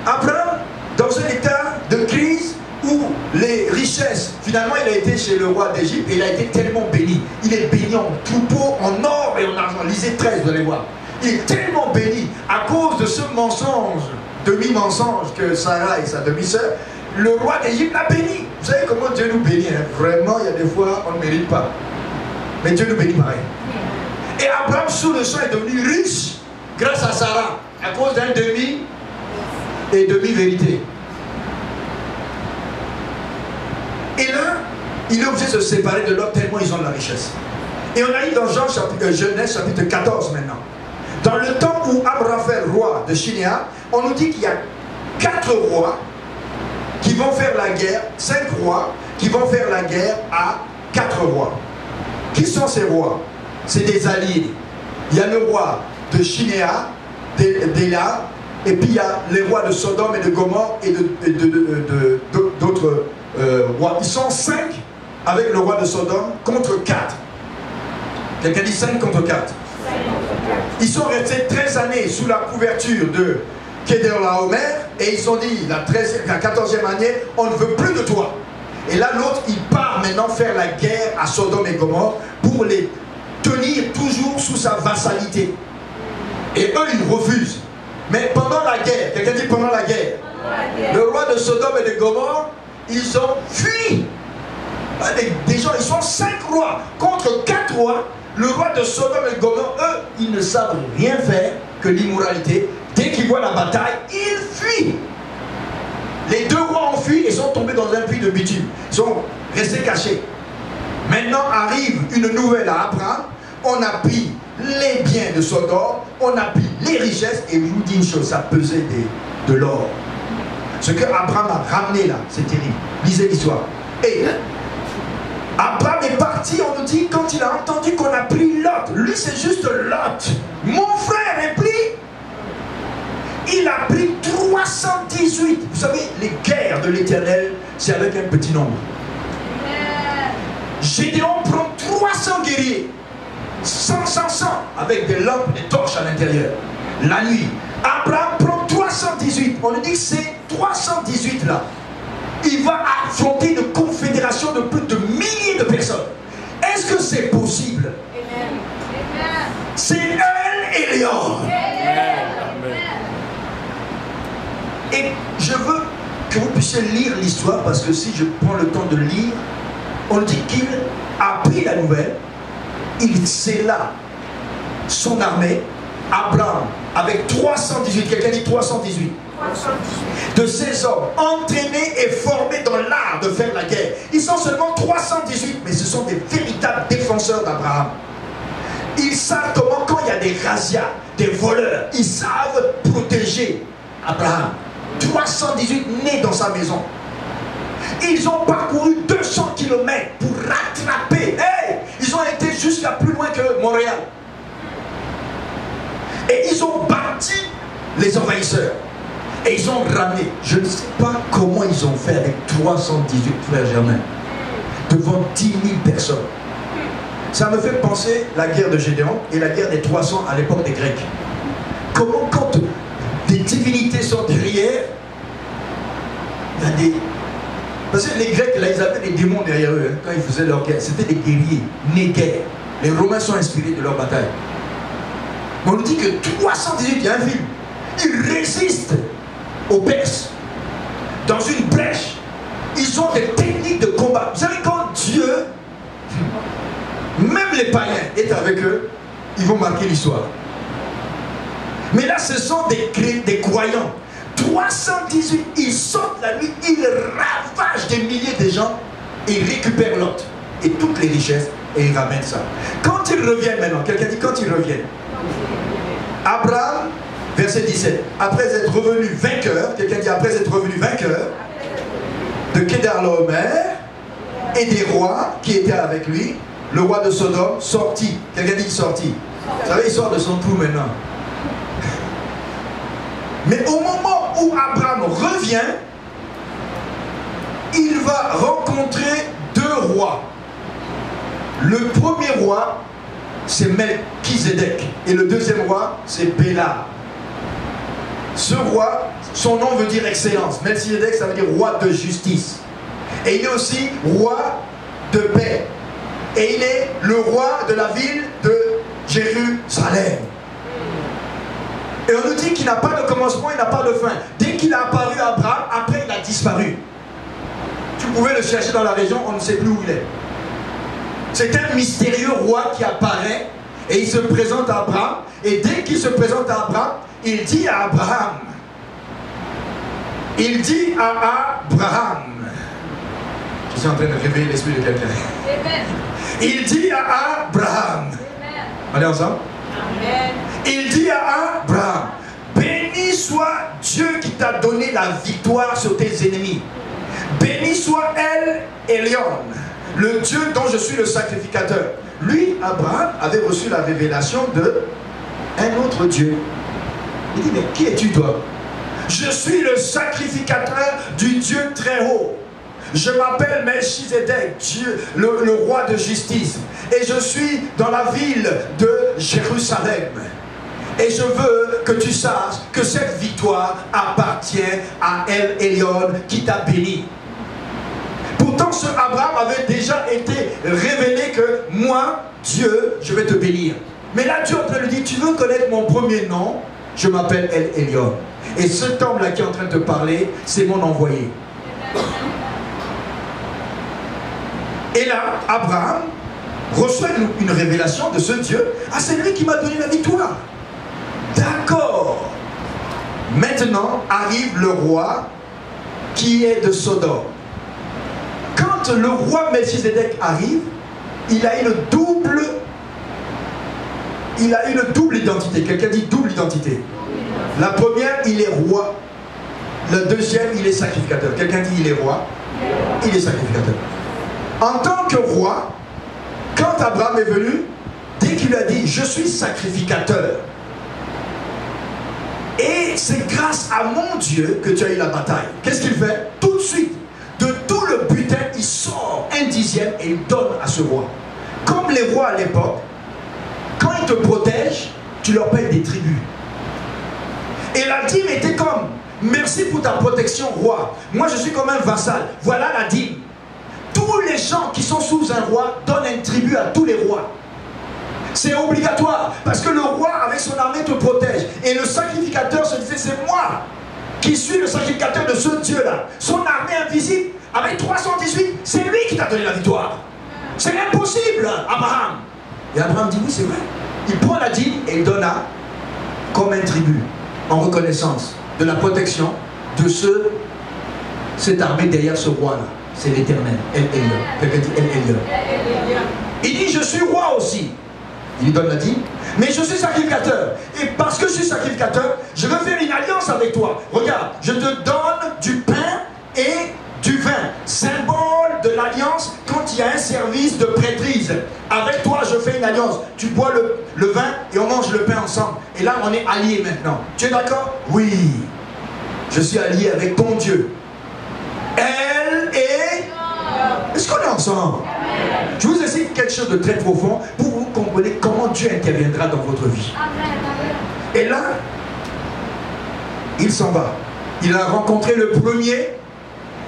[SPEAKER 1] Abraham, dans un état de crise où les richesses, finalement il a été chez le roi d'Égypte et il a été tellement béni. Il est béni en troupeau, en or et en argent. Lisez 13, vous allez voir. Il est tellement béni à cause de ce mensonge, demi-mensonge que Sarah et sa demi-sœur, le roi d'Égypte l'a béni. Vous savez comment Dieu nous bénit, hein? Vraiment, il y a des fois, on ne mérite pas. Mais Dieu nous bénit pareil. Et Abraham, sous le sang, est devenu riche grâce à Sarah, à cause d'un demi et demi-vérité. Et là, il est obligé de se séparer de l'autre tellement ils ont de la richesse. Et on arrive dans Genèse chapitre 14 maintenant. Dans le temps où Amraphel, roi de Shinéa, on nous dit qu'il y a 4 rois qui vont faire la guerre, 5 rois qui vont faire la guerre à 4 rois. Qui sont ces rois? C'est des alliés. Il y a le roi de Shinéa, d'Éla, Et puis il y a les rois de Sodome et de Gomorrhe et d'autres rois. Ils sont 5 avec le roi de Sodome contre 4. Quelqu'un dit 5 contre 4. Ils sont restés 13 années sous la couverture de Kedorlaomer et ils ont dit la 14e année, on ne veut plus de toi. Et là l'autre il part maintenant faire la guerre à Sodome et Gomorrhe pour les tenir toujours sous sa vassalité. Et eux ils refusent. Mais pendant la guerre, quelqu'un dit pendant la guerre, le roi de Sodome et de Gomorrhe, ils ont fui. Des gens, ils sont 5 rois contre 4 rois. Le roi de Sodome et de Gomorrhe, eux, ils ne savent rien faire que l'immoralité. Dès qu'ils voient la bataille, ils fuient. Les 2 rois ont fui et sont tombés dans un puits de bitume. Ils sont restés cachés. Maintenant arrive une nouvelle à Abraham. On a pris les biens de Sodome, on a pris les richesses, et je vous dis une chose, ça pesait de l'or. Ce que Abraham a ramené là, c'est terrible. Lisez l'histoire. Et Abraham est parti, on nous dit, quand il a entendu qu'on a pris Lot. Lui, c'est juste Lot. Mon frère est pris. Il a pris 318. Vous savez, les guerres de l'Éternel, c'est avec un petit nombre. Gédéon prend 300 guerriers. 100, avec des lampes, des torches à l'intérieur. La nuit. Abraham prend 318. On nous dit que c'est 318 là. Il va affronter une confédération de plus de milliers de personnes. Est-ce que c'est possible? C'est El Elyon. Et je veux que vous puissiez lire l'histoire, parce que si je prends le temps de lire, on dit qu'il a pris la nouvelle. Il scella son armée, Abraham, avec 318, quelqu'un dit 318, de ces hommes entraînés et formés dans l'art de faire la guerre. Ils sont seulement 318, mais ce sont des véritables défenseurs d'Abraham. Ils savent comment, quand il y a des razzias, des voleurs, ils savent protéger Abraham. 318 nés dans sa maison. Ils ont parcouru 200 km pour rattraper. Hey, ils ont été jusqu'à plus loin que Montréal. Et ils ont battu les envahisseurs. Et ils ont ramené. Je ne sais pas comment ils ont fait avec 318 frères germains. Devant 10 000 personnes. Ça me fait penser la guerre de Gédéon et la guerre des 300 à l'époque des Grecs. Comment quand des divinités sont derrière, il y a des... Parce que les Grecs, là, ils avaient des démons derrière eux, hein, quand ils faisaient leur guerre. C'était des guerriers, nés guerre. Les Romains sont inspirés de leur bataille. Mais on nous dit que 318, il y a un film, ils résistent aux Perses dans une brèche. Ils ont des techniques de combat. Vous savez, quand Dieu, même les païens, est avec eux, ils vont marquer l'histoire. Mais là, ce sont des croyants. 318, ils sortent la nuit, ils ravagent des milliers de gens et ils récupèrent Lot et toutes les richesses et ils ramènent ça. Quand ils reviennent maintenant, quelqu'un dit quand ils reviennent, Abraham, verset 17, après être revenu vainqueur, quelqu'un dit après être revenu vainqueur de Kedorlaomer et des rois qui étaient avec lui, le roi de Sodome sortit. Quelqu'un dit sortit. Vous savez, il sort de son trou maintenant. Mais au moment où Abraham revient, il va rencontrer 2 rois. Le premier roi, c'est Melchizedek. Et le deuxième roi, c'est Béla. Ce roi, son nom veut dire excellence. Melchizedek, ça veut dire roi de justice. Et il est aussi roi de paix. Et il est le roi de la ville de Jérusalem. Et on nous dit qu'il n'a pas de commencement, il n'a pas de fin. Dès qu'il a apparu à Abraham, après il a disparu. Tu pouvais le chercher dans la région, on ne sait plus où il est. C'est un mystérieux roi qui apparaît et il se présente à Abraham. Et dès qu'il se présente à Abraham, il dit à Abraham. Il dit à Abraham. Je suis en train de réveiller l'esprit de quelqu'un. Il dit à Abraham. Allez ensemble. Amen. Il dit à Abraham, béni soit Dieu qui t'a donné la victoire sur tes ennemis. Béni soit El Elyon, le Dieu dont je suis le sacrificateur. Lui, Abraham, avait reçu la révélation de un autre Dieu. Il dit, mais qui es-tu toi? Je suis le sacrificateur du Dieu très haut. Je m'appelle Melchizedek, Dieu, le roi de justice. Et je suis dans la ville de Jérusalem. Et je veux que tu saches que cette victoire appartient à El Elyon qui t'a béni. Pourtant, ce Abraham avait déjà été révélé que moi, Dieu, je vais te bénir. Mais là, Dieu est en train de lui dire, tu veux connaître mon premier nom? Je m'appelle El Elyon. Et cet homme-là qui est en train de te parler, c'est mon envoyé. Et là, Abraham reçoit une révélation de ce Dieu. Ah, c'est lui qui m'a donné la victoire. D'accord. Maintenant arrive le roi qui est de Sodome. Quand le roi Melchizedek arrive, il a une double identité. Quelqu'un dit double identité. La première, il est roi. La deuxième, il est sacrificateur. Quelqu'un dit il est roi, il est sacrificateur. En tant que roi, quand Abraham est venu, dès qu'il a dit je suis sacrificateur, et c'est grâce à mon Dieu que tu as eu la bataille. Qu'est-ce qu'il fait? Tout de suite, de tout le butin, il sort un dixième et il donne à ce roi. Comme les rois à l'époque, quand ils te protègent, tu leur payes des tribus. Et la dîme était comme, merci pour ta protection, roi. Moi, je suis comme un vassal. Voilà la dîme. Tous les gens qui sont sous un roi donnent un tribut à tous les rois. C'est obligatoire, parce que le roi avec son armée te protège. Et le sacrificateur se disait, c'est moi qui suis le sacrificateur de ce Dieu-là. Son armée invisible, avec 318, c'est lui qui t'a donné la victoire. C'est impossible, Abraham. Et Abraham dit, oui, c'est vrai. Il prend la dîme et il donne comme un tribut, en reconnaissance de la protection de cette armée derrière ce roi-là. C'est l'Éternel, El Elyon. Quelqu'un dit El Elyon. Il dit, je suis roi aussi. Il lui donne la dîme. Mais je suis sacrificateur. Et parce que je suis sacrificateur, je veux faire une alliance avec toi. Regarde, je te donne du pain et du vin. Symbole de l'alliance quand il y a un service de prêtrise. Avec toi, je fais une alliance. Tu bois le vin et on mange le pain ensemble. Et là, on est alliés maintenant. Tu es d'accord? Oui. Je suis allié avec ton Dieu. Elle est... Est-ce qu'on est ensemble? Je vous explique quelque chose de très profond pour vous compreniez comment Dieu interviendra dans votre vie. Et là, il s'en va. Il a rencontré le premier,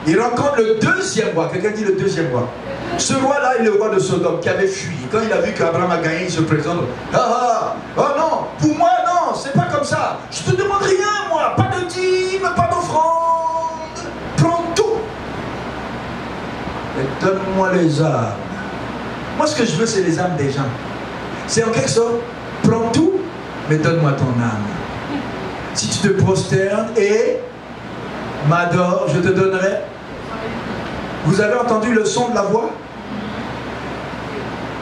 [SPEAKER 1] il rencontre le deuxième roi. Quelqu'un dit le deuxième roi. Ce roi-là est le roi de Sodome qui avait fui. Quand il a vu qu'Abraham a gagné, il se présente. Oh non, pour moi non, c'est pas comme ça. Je te demande rien, moi. Pas de dîme, pas d'offrande. Prends tout. Et donne-moi les âmes. Moi, ce que je veux, c'est les âmes des gens. C'est en quelque sorte, prends tout, mais donne-moi ton âme. Si tu te prosternes et m'adores, je te donnerai. Vous avez entendu le son de la voix?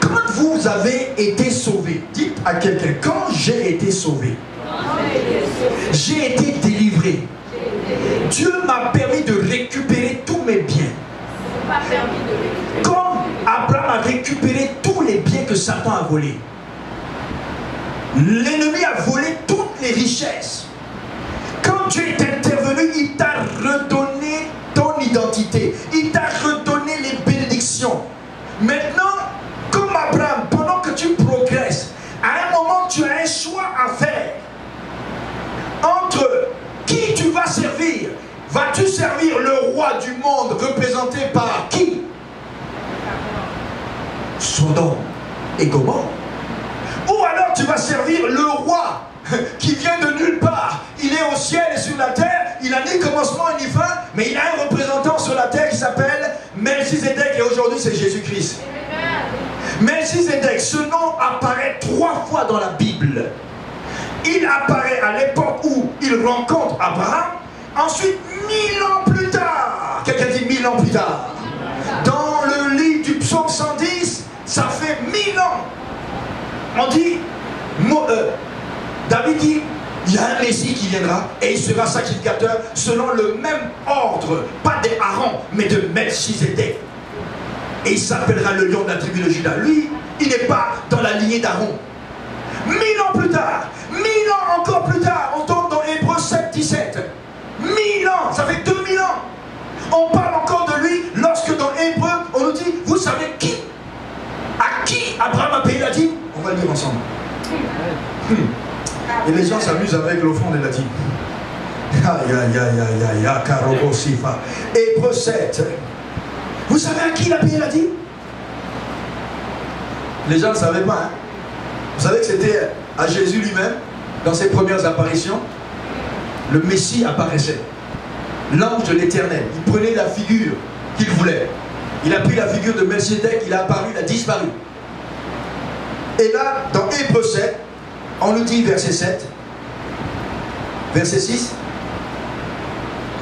[SPEAKER 1] Quand vous avez été sauvé, dites à quelqu'un, quand j'ai été sauvé, j'ai été délivré. Dieu m'a permis de récupérer tous mes biens. Comme Abraham a récupéré tous les biens que Satan a volés. L'ennemi a volé toutes les richesses. Quand Dieu est intervenu, il t'a redonné ton identité. Il t'a redonné les bénédictions. Maintenant, comme Abraham, pendant que tu progresses, à un moment tu as un choix à faire. Entre qui tu vas servir. Vas-tu servir le roi du monde représenté par qui? Sodome et Gomorrhe. Ou alors tu vas servir le roi qui vient de nulle part. Il est au ciel et sur la terre. Il n'a ni commencement ni fin. Mais il a un représentant sur la terre qui s'appelle Melchizedek. Et aujourd'hui c'est Jésus-Christ. Melchizedek, ce nom apparaît 3 fois dans la Bible. Il apparaît à l'époque où il rencontre Abraham. Ensuite, 1000 ans plus tard, quelqu'un dit 1000 ans plus tard, dans le livre du psaume 110, ça fait 1000 ans. On dit, David dit, il y a un Messie qui viendra et il sera sacrificateur selon le même ordre, pas d'Aaron, mais de Melchizedek. Et il s'appellera le lion de la tribu de Juda. Lui, il n'est pas dans la lignée d'Aaron. 1000 ans plus tard, 1000 ans encore plus tard, on tombe dans ans, ça fait 2000 ans. On parle encore de lui lorsque dans Hébreu, on nous dit, vous savez qui? À qui Abraham a payé la dîme? On va le lire ensemble. Et les gens s'amusent avec l'offrande de la dîme. Hébreu 7. Vous savez à qui il a payé la dîme? Les gens ne savaient pas. Hein? Vous savez que c'était à Jésus lui-même, dans ses premières apparitions, le Messie apparaissait. L'ange de l'Éternel. Il prenait la figure qu'il voulait. Il a pris la figure de Melchizedek, il a apparu, il a disparu. Et là, dans Hébreu 7, on nous dit verset 7, verset 6,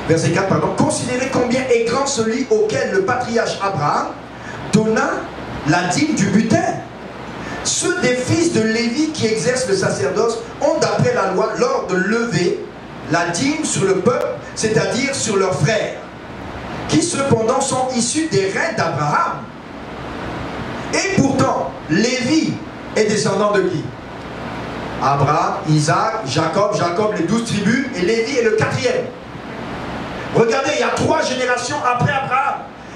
[SPEAKER 1] verset 4, pardon. Considérez combien est grand celui auquel le patriarche Abraham donna la dîme du butin. Ceux des fils de Lévi qui exercent le sacerdoce ont d'après la loi l'ordre de lever la dîme sur le peuple, c'est-à-dire sur leurs frères, qui cependant sont issus des reins d'Abraham. Et pourtant, Lévi est descendant de qui? Abraham, Isaac, Jacob, les 12 tribus, et Lévi est le 4e. Regardez, il y a 3 générations après Abraham.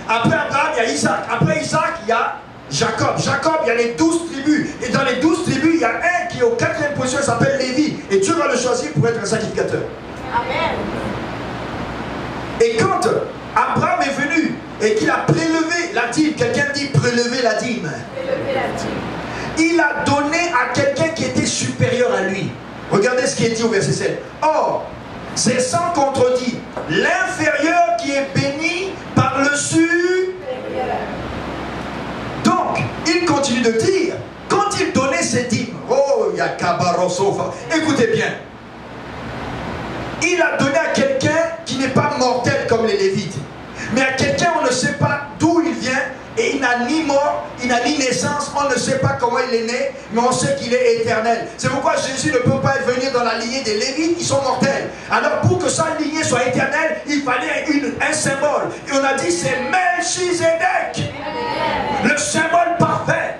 [SPEAKER 1] Après Abraham, il y a Isaac. Après Isaac, il y a Jacob. Jacob, il y a les 12 tribus. Et dans les 12 tribus, il y a un qui est au 4e position, il s'appelle Lévi. Et Dieu va le choisir pour être un sacrificateur. Amen. Et quand Abraham est venu et qu'il a prélevé la dîme, quelqu'un dit prélever la dîme. Prélever la dîme. Il a donné à quelqu'un qui était supérieur à lui. Regardez ce qui est dit au verset 7. Or, c'est sans contredit l'inférieur qui est béni par le supérieur. Donc, il continue de dire, quand il donnait ses dîmes, oh, Yakabarosofa, écoutez bien, il a donné à quelqu'un qui n'est pas mortel comme les Lévites, mais à quelqu'un on ne sait pas d'où il vient, et il n'a ni mort, il n'a ni naissance, on ne sait pas comment il est né, mais on sait qu'il est éternel. C'est pourquoi Jésus ne peut pas venir dans la lignée des Lévites, ils sont mortels. Alors pour que sa lignée soit éternelle, il fallait un symbole. Et on a dit c'est Melchizedek, le symbole parfait.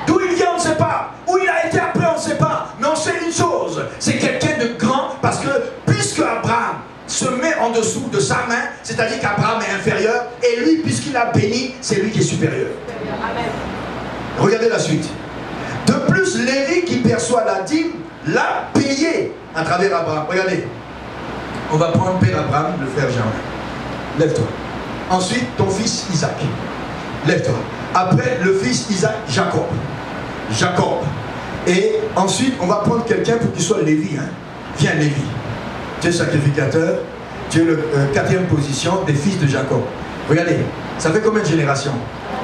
[SPEAKER 1] D'où il vient on ne sait pas, où il a été après on ne sait pas, mais on sait une chose, c'est quelqu'un de grand, parce que puisque Abraham se met en dessous de sa main, c'est-à-dire qu'Abraham est inférieur, et lui, puisqu'il a béni, c'est lui qui est supérieur. Amen. Regardez la suite. De plus, Lévi qui perçoit la dîme, l'a payé à travers Abraham. Regardez. On va prendre Père Abraham, le frère Germain. Lève-toi. Ensuite, ton fils Isaac. Lève-toi. Après, le fils Isaac, Jacob. Et ensuite, on va prendre quelqu'un pour qu'il soit Lévi. Hein. Viens, Lévi. Tu es sacrificateur, tu es le 4e position des fils de Jacob. Regardez, ça fait combien de générations?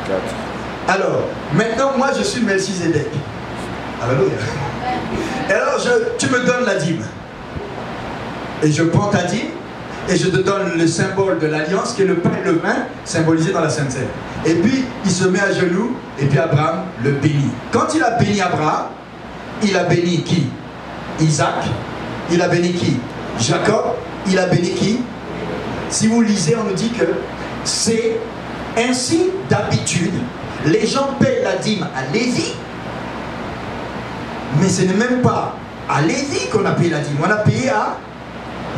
[SPEAKER 1] 4. Alors, maintenant, moi, je suis Melchizedek. Alléluia. Et alors, tu me donnes la dîme. Et je prends ta dîme, et je te donne le symbole de l'alliance, qui est le pain et le vin, symbolisé dans la Sainte Seine. Et puis, il se met à genoux, et puis Abraham le bénit. Quand il a béni Abraham, il a béni qui? Isaac. Il a béni qui? Jacob. Il a béni qui? Si vous lisez, on nous dit que c'est ainsi d'habitude. Les gens payent la dîme à Lévi, mais ce n'est même pas à Lévi qu'on a payé la dîme. On a payé à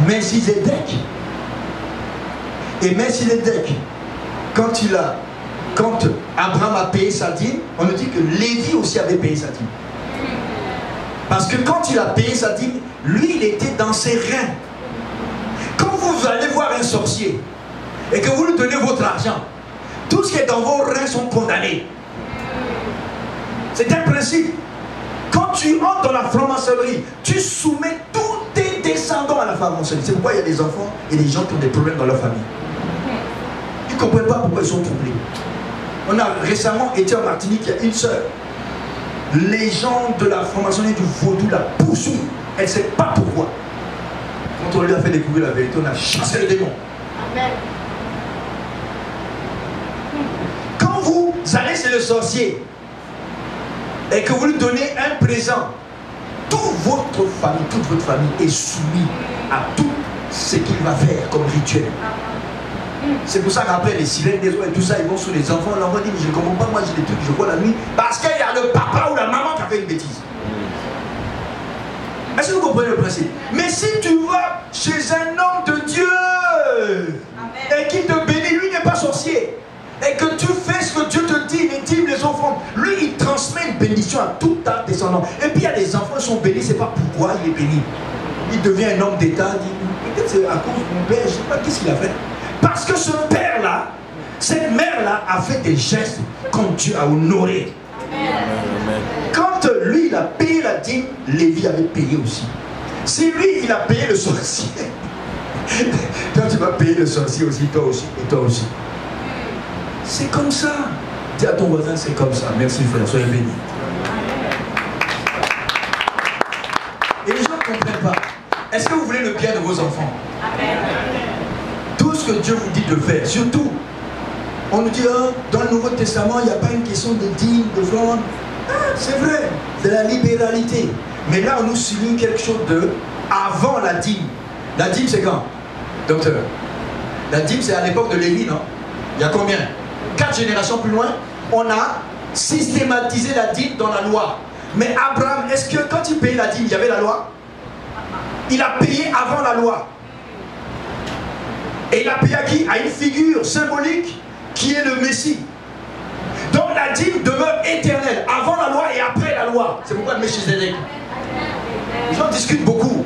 [SPEAKER 1] Melchizedek. Et Melchizedek, quand Abraham a payé sa dîme, on nous dit que Lévi aussi avait payé sa dîme. Parce que quand il a payé sa dîme, lui, il était dans ses reins. Quand vous allez voir un sorcier et que vous lui donnez votre argent, tout ce qui est dans vos reins sont condamnés. C'est un principe. Quand tu entres dans la franc-maçonnerie, tu soumets tous tes descendants à la franc-maçonnerie. C'est pourquoi il y a des enfants et des gens qui ont des problèmes dans leur famille. Ils ne comprennent pas pourquoi ils sont troublés. On a récemment été en Martinique, il y a une sœur. Les gens de la franc-maçonnerie du vaudou la poursuivent. Elle ne sait pas pourquoi. Quand on lui a fait découvrir la vérité, on a chassé le démon. Amen. Quand vous allez chez le sorcier et que vous lui donnez un présent, toute votre famille est soumise à tout ce qu'il va faire comme rituel. C'est pour ça qu'après les sirènes des eaux et tout ça, ils vont sur les enfants, l'enfant dit, mais je ne comprends pas, moi j'ai des trucs que je vois la nuit, parce qu'il y a le papa ou la maman qui a fait une bêtise. Est-ce que vous comprenez le principe? Mais si tu vas chez un homme de Dieu, et qu'il te bénit, lui n'est pas sorcier. Et que tu fais ce que Dieu te dit, les dîmes, les offrandes. Lui, il transmet une bénédiction à tout ta descendant. Et puis il y a des enfants qui sont bénis, c'est pas pourquoi il est béni. Il devient un homme d'État, il dit, peut-être c'est à cause de mon père, je ne sais pas qu'est-ce qu'il a fait. Parce que ce père-là, cette mère-là a fait des gestes quand Dieu a honoré. Quand lui, il a payé la dîme, Lévi avait payé aussi. Si lui, il a payé le sorcier, toi tu vas payer le sorcier aussi, toi aussi, et toi aussi. C'est comme ça. Dis à ton voisin, c'est comme ça. Merci frère, soyez bénis. Et les gens ne comprennent pas. Est-ce que vous voulez le bien de vos enfants? Tout ce que Dieu vous dit de faire, surtout, on nous dit, oh, dans le Nouveau Testament, il n'y a pas une question de dîme, de vendre. Ah, c'est vrai, c'est la libéralité. Mais là, on nous souligne quelque chose de avant la dîme. La dîme, c'est quand? Docteur, la dîme, c'est à l'époque de Lévi, non? Il y a combien? 4 générations plus loin, on a systématisé la dîme dans la loi. Mais Abraham, est-ce que quand il payait la dîme, il y avait la loi? Il a payé avant la loi. Et il a payé à qui? À une figure symbolique qui est le Messie. Donc la dîme demeure éternelle, avant la loi et après la loi. C'est pourquoi le Melchizedek. Les gens discutent beaucoup.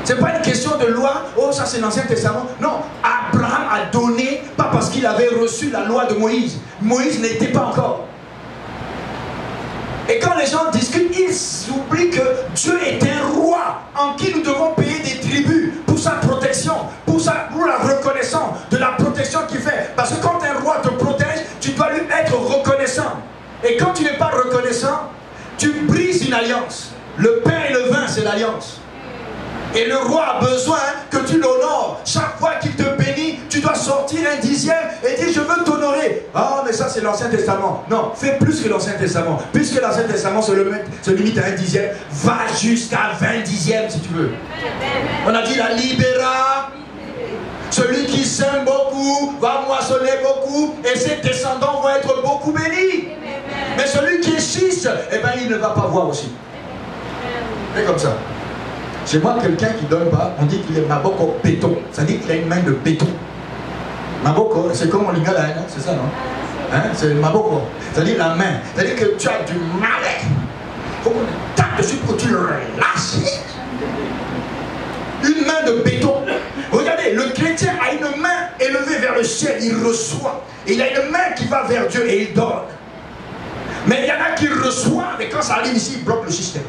[SPEAKER 1] Ce n'est pas une question de loi, oh ça c'est l'Ancien Testament. Non, Abraham a donné, pas parce qu'il avait reçu la loi de Moïse. Moïse n'était pas encore. Et quand les gens discutent, ils oublient que Dieu est un roi en qui nous devons payer des tribus pour sa protection, pour la reconnaissance de la protection qu'il fait. Parce que quand un roi te protège, tu dois lui être reconnaissant. Et quand tu n'es pas reconnaissant, tu brises une alliance. Le pain et le vin, c'est l'alliance. Et le roi a besoin que tu l'honores. Chaque fois qu'il te bénit, tu dois sortir un dixième et dire je veux t'honorer. Ah, mais ça c'est l'Ancien Testament. Non, fais plus que l'Ancien Testament. Puisque l'Ancien Testament se limite à un dixième, va jusqu'à 20 dixièmes si tu veux. On a dit la libéra. Celui qui sème beaucoup va moissonner beaucoup et ses descendants vont être beaucoup bénis. Mais celui qui est schiste, eh ben, il ne va pas voir aussi. C'est comme ça. Chez moi, quelqu'un qui ne donne pas, on dit qu'il est maboko béton. Ça dit qu'il a une main de béton. Maboko, c'est comme on lingala, hein, c'est ça, non? Hein? C'est maboko. C'est-à-dire la main. C'est-à-dire que tu as du mal. Il faut qu'on tape dessus pour que tu le relâches. Une main de béton. Regardez, le chrétien a une main élevée vers le ciel, il reçoit. Et il a une main qui va vers Dieu et il donne. Mais il y en a qui reçoivent et quand ça arrive ici, ils bloquent le système.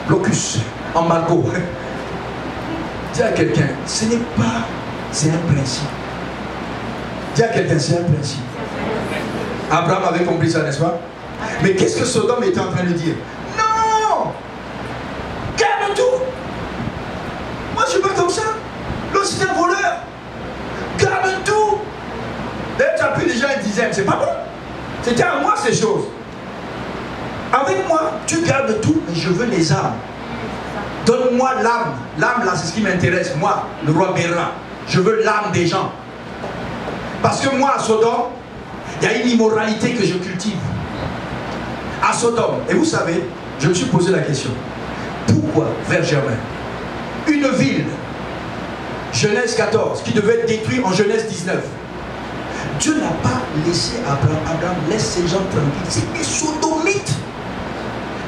[SPEAKER 1] Blocus, embargo. Dis à quelqu'un, ce n'est pas, c'est un principe. Dis à quelqu'un, c'est un principe. Abraham avait compris ça, n'est-ce pas? Mais qu'est-ce que Sodome était en train de dire? Non! Garde tout! Moi je suis pas comme ça. L'autre c'est un voleur. Garde tout! D'ailleurs tu as pris déjà un dixième, c'est pas bon. C'était à moi ces choses. Avec moi, tu gardes tout, mais je veux les âmes. Donne-moi l'âme. L'âme, là, c'est ce qui m'intéresse. Moi, le roi Béra, je veux l'âme des gens. Parce que moi, à Sodome, il y a une immoralité que je cultive. À Sodome. Et vous savez, je me suis posé la question. Pourquoi, vers Germain, une ville, Genèse 14, qui devait être détruite en Genèse 19, Dieu n'a pas laissé Abraham. Abraham, laisse ces gens tranquilles. C'est des sodomites.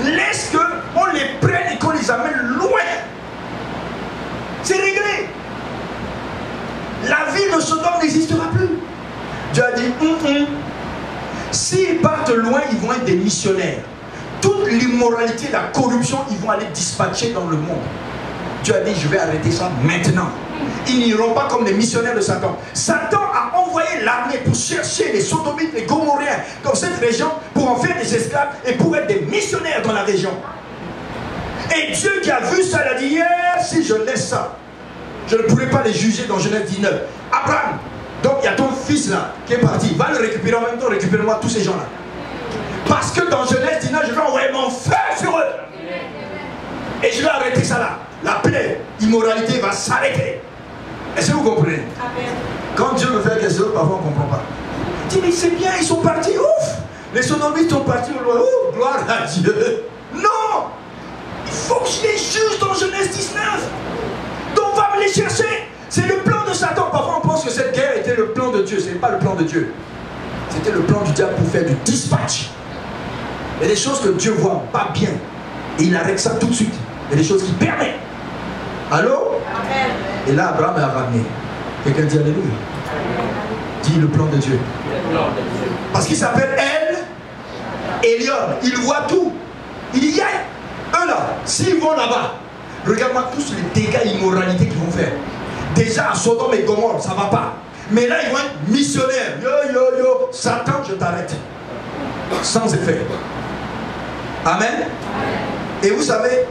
[SPEAKER 1] Laisse qu'on les prenne et qu'on les amène loin. C'est réglé. La ville de Sodome n'existera plus. Dieu a dit, s'ils partent loin, ils vont être des missionnaires. Toute l'immoralité, la corruption, ils vont aller dispatcher dans le monde. Dieu a dit, je vais arrêter ça maintenant. Ils n'iront pas comme les missionnaires de Satan. Satan a envoyé l'armée pour chercher les sodomites, les gomorréens dans cette région, pour en faire des esclaves et pour être des missionnaires dans la région. Et Dieu qui a vu ça, il a dit, si je laisse ça, je ne pourrai pas les juger dans Genèse 19. Abraham, donc il y a ton fils là qui est parti, va le récupérer en même temps, récupère-moi tous ces gens là. Parce que dans Genèse 19, je vais envoyer mon feu sur eux. Et je vais arrêter ça là. La plaie, immoralité va s'arrêter. Est-ce que vous comprenez? Quand Dieu veut faire quelque chose, parfois on ne comprend pas. Il dit, mais c'est bien, ils sont partis, ouf! Les sodomites sont partis au loin, ouf, gloire à Dieu. Non! Il faut que je les juge dans Genèse 19. Donc on va me les chercher. C'est le plan plan de Dieu, ce n'est pas le plan de Dieu. C'était le plan du diable pour faire du dispatch. Il y a des choses que Dieu voit pas bien. Et il arrête ça tout de suite. Il y a des choses qu'il permet. Allô? Amen. Et là, Abraham a ramené. Quelqu'un dit Alléluia. Dit le plan de Dieu. Parce qu'il s'appelle Elion. Il voit tout. Il dit, eux là, s'ils vont là-bas, regarde-moi tous les dégâts et immoralité qu'ils vont faire. Déjà à Sodome et Gomorrhe, ça ne va pas. Mais là, ils vont être missionnaires. Yo, yo, yo, Satan, je t'arrête. Sans effet. Amen. Et vous savez,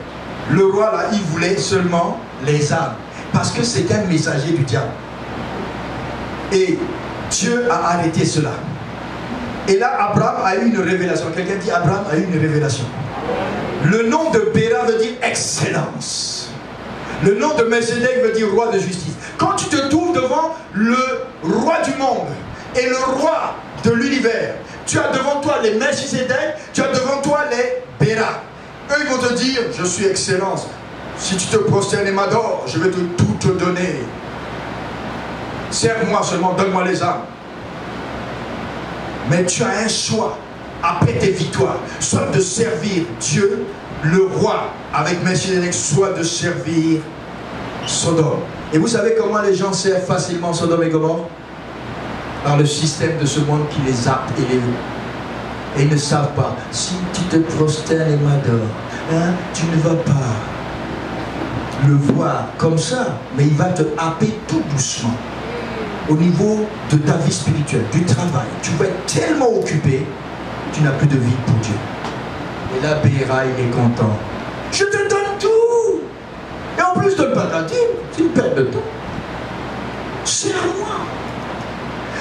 [SPEAKER 1] le roi là, il voulait seulement les âmes. Parce que c'est un messager du diable. Et Dieu a arrêté cela. Et là, Abraham a eu une révélation. Quelqu'un dit Abraham a eu une révélation. Le nom de Béra veut dire excellence. Le nom de Melchizedek veut dire roi de justice. Quand tu te trouves devant le roi du monde et le roi de l'univers, tu as devant toi les Melchizedek, tu as devant toi les Béra. Eux, ils vont te dire, je suis excellence. Si tu te prosternes et m'adores, je vais tout te donner. Serve-moi seulement, donne-moi les âmes. Mais tu as un choix après tes victoires, soit de servir Dieu, le roi, avec Melchizedek, soit de servir Sodome. Et vous savez comment les gens servent facilement Sodome et Gomorrhe? Par le système de ce monde qui les zappe et les... Et ils ne savent pas. Si tu te prosternes et m'adores, hein, tu ne vas pas le voir comme ça, mais il va te happer tout doucement. Au niveau de ta vie spirituelle, du travail, tu vas être tellement occupé, tu n'as plus de vie pour Dieu. Et là, Béra, il est content. Je te donne tout. Et en plus, donne pas ta dîme, c'est une perte de temps. Sers-moi.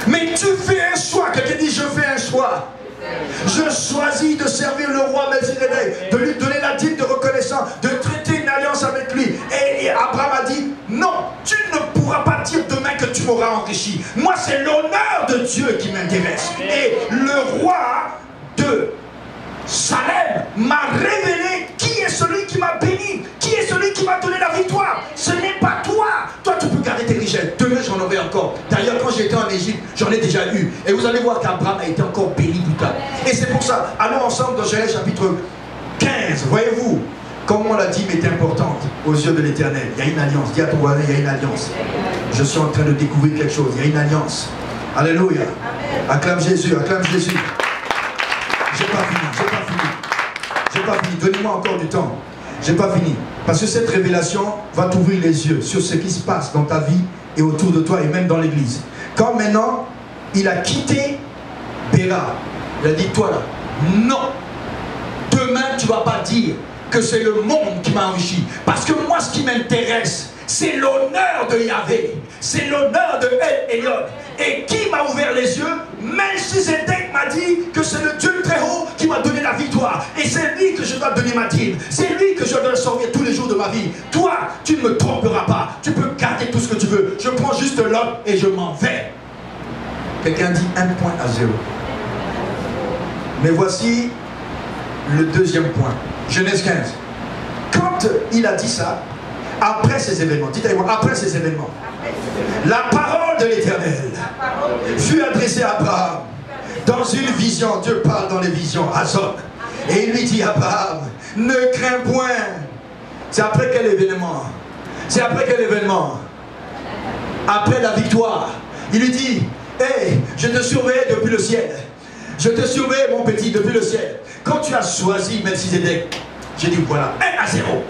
[SPEAKER 1] Mais tu fais un choix. Quelqu'un dit, je fais un choix. Je choisis de servir le roi Melchizedek, de lui donner la dîme de reconnaissance, de traiter une alliance avec lui. Et Abraham a dit, non, tu ne pourras pas dire demain que tu m'auras enrichi. Moi, c'est l'honneur de Dieu qui m'intéresse. Et le roi de Salem m'a révélé qui est celui qui m'a béni, qui est celui qui m'a donné la victoire. Ce n'est pas toi. Toi, tu peux garder tes richesses. Demain, j'en aurai encore. D'ailleurs, quand j'étais en Égypte, j'en ai déjà eu. Et vous allez voir qu'Abraham a été encore béni plus tard. Et c'est pour ça, allons ensemble dans Genèse chapitre 15. Voyez-vous comment la dîme est importante aux yeux de l'Éternel. Il y a une alliance. Dis à ton voisin, il y a une alliance. Je suis en train de découvrir quelque chose. Il y a une alliance. Alléluia. Acclame Jésus, acclame Jésus. J'ai pas fini, j'ai pas fini. J'ai pas fini. Donnez-moi encore du temps. J'ai pas fini. Parce que cette révélation va t'ouvrir les yeux sur ce qui se passe dans ta vie et autour de toi et même dans l'église. Quand maintenant, il a quitté Béra, il a dit, toi là, non. Demain, tu vas pas dire que c'est le monde qui m'a enrichi. Parce que moi, ce qui m'intéresse, c'est l'honneur de Yahvé. C'est l'honneur de El Elyon. Et qui m'a ouvert les yeux? Melchizedek m'a dit que c'est le Dieu très haut qui m'a donné la victoire. Et c'est lui que je dois donner ma dîme. C'est lui que je dois servir tous les jours de ma vie. Toi, tu ne me tromperas pas. Tu peux garder tout ce que tu veux. Je prends juste l'ordre et je m'en vais. Quelqu'un dit 1 point à 0. Mais voici le deuxième point. Genèse 15. Quand il a dit ça, après ces événements, dites-moi, après ces événements, la parole de l'Éternel fut adressée à Abraham dans une vision. Dieu parle dans les visions, Azon. Et il lui dit, Abraham, ne crains point. C'est après quel événement? C'est après quel événement? Après la victoire. Il lui dit, hey, je te surveille depuis le ciel. Je te surveille, mon petit, depuis le ciel. Quand tu as choisi Melchizedek, j'ai dit, voilà, 1 à 0.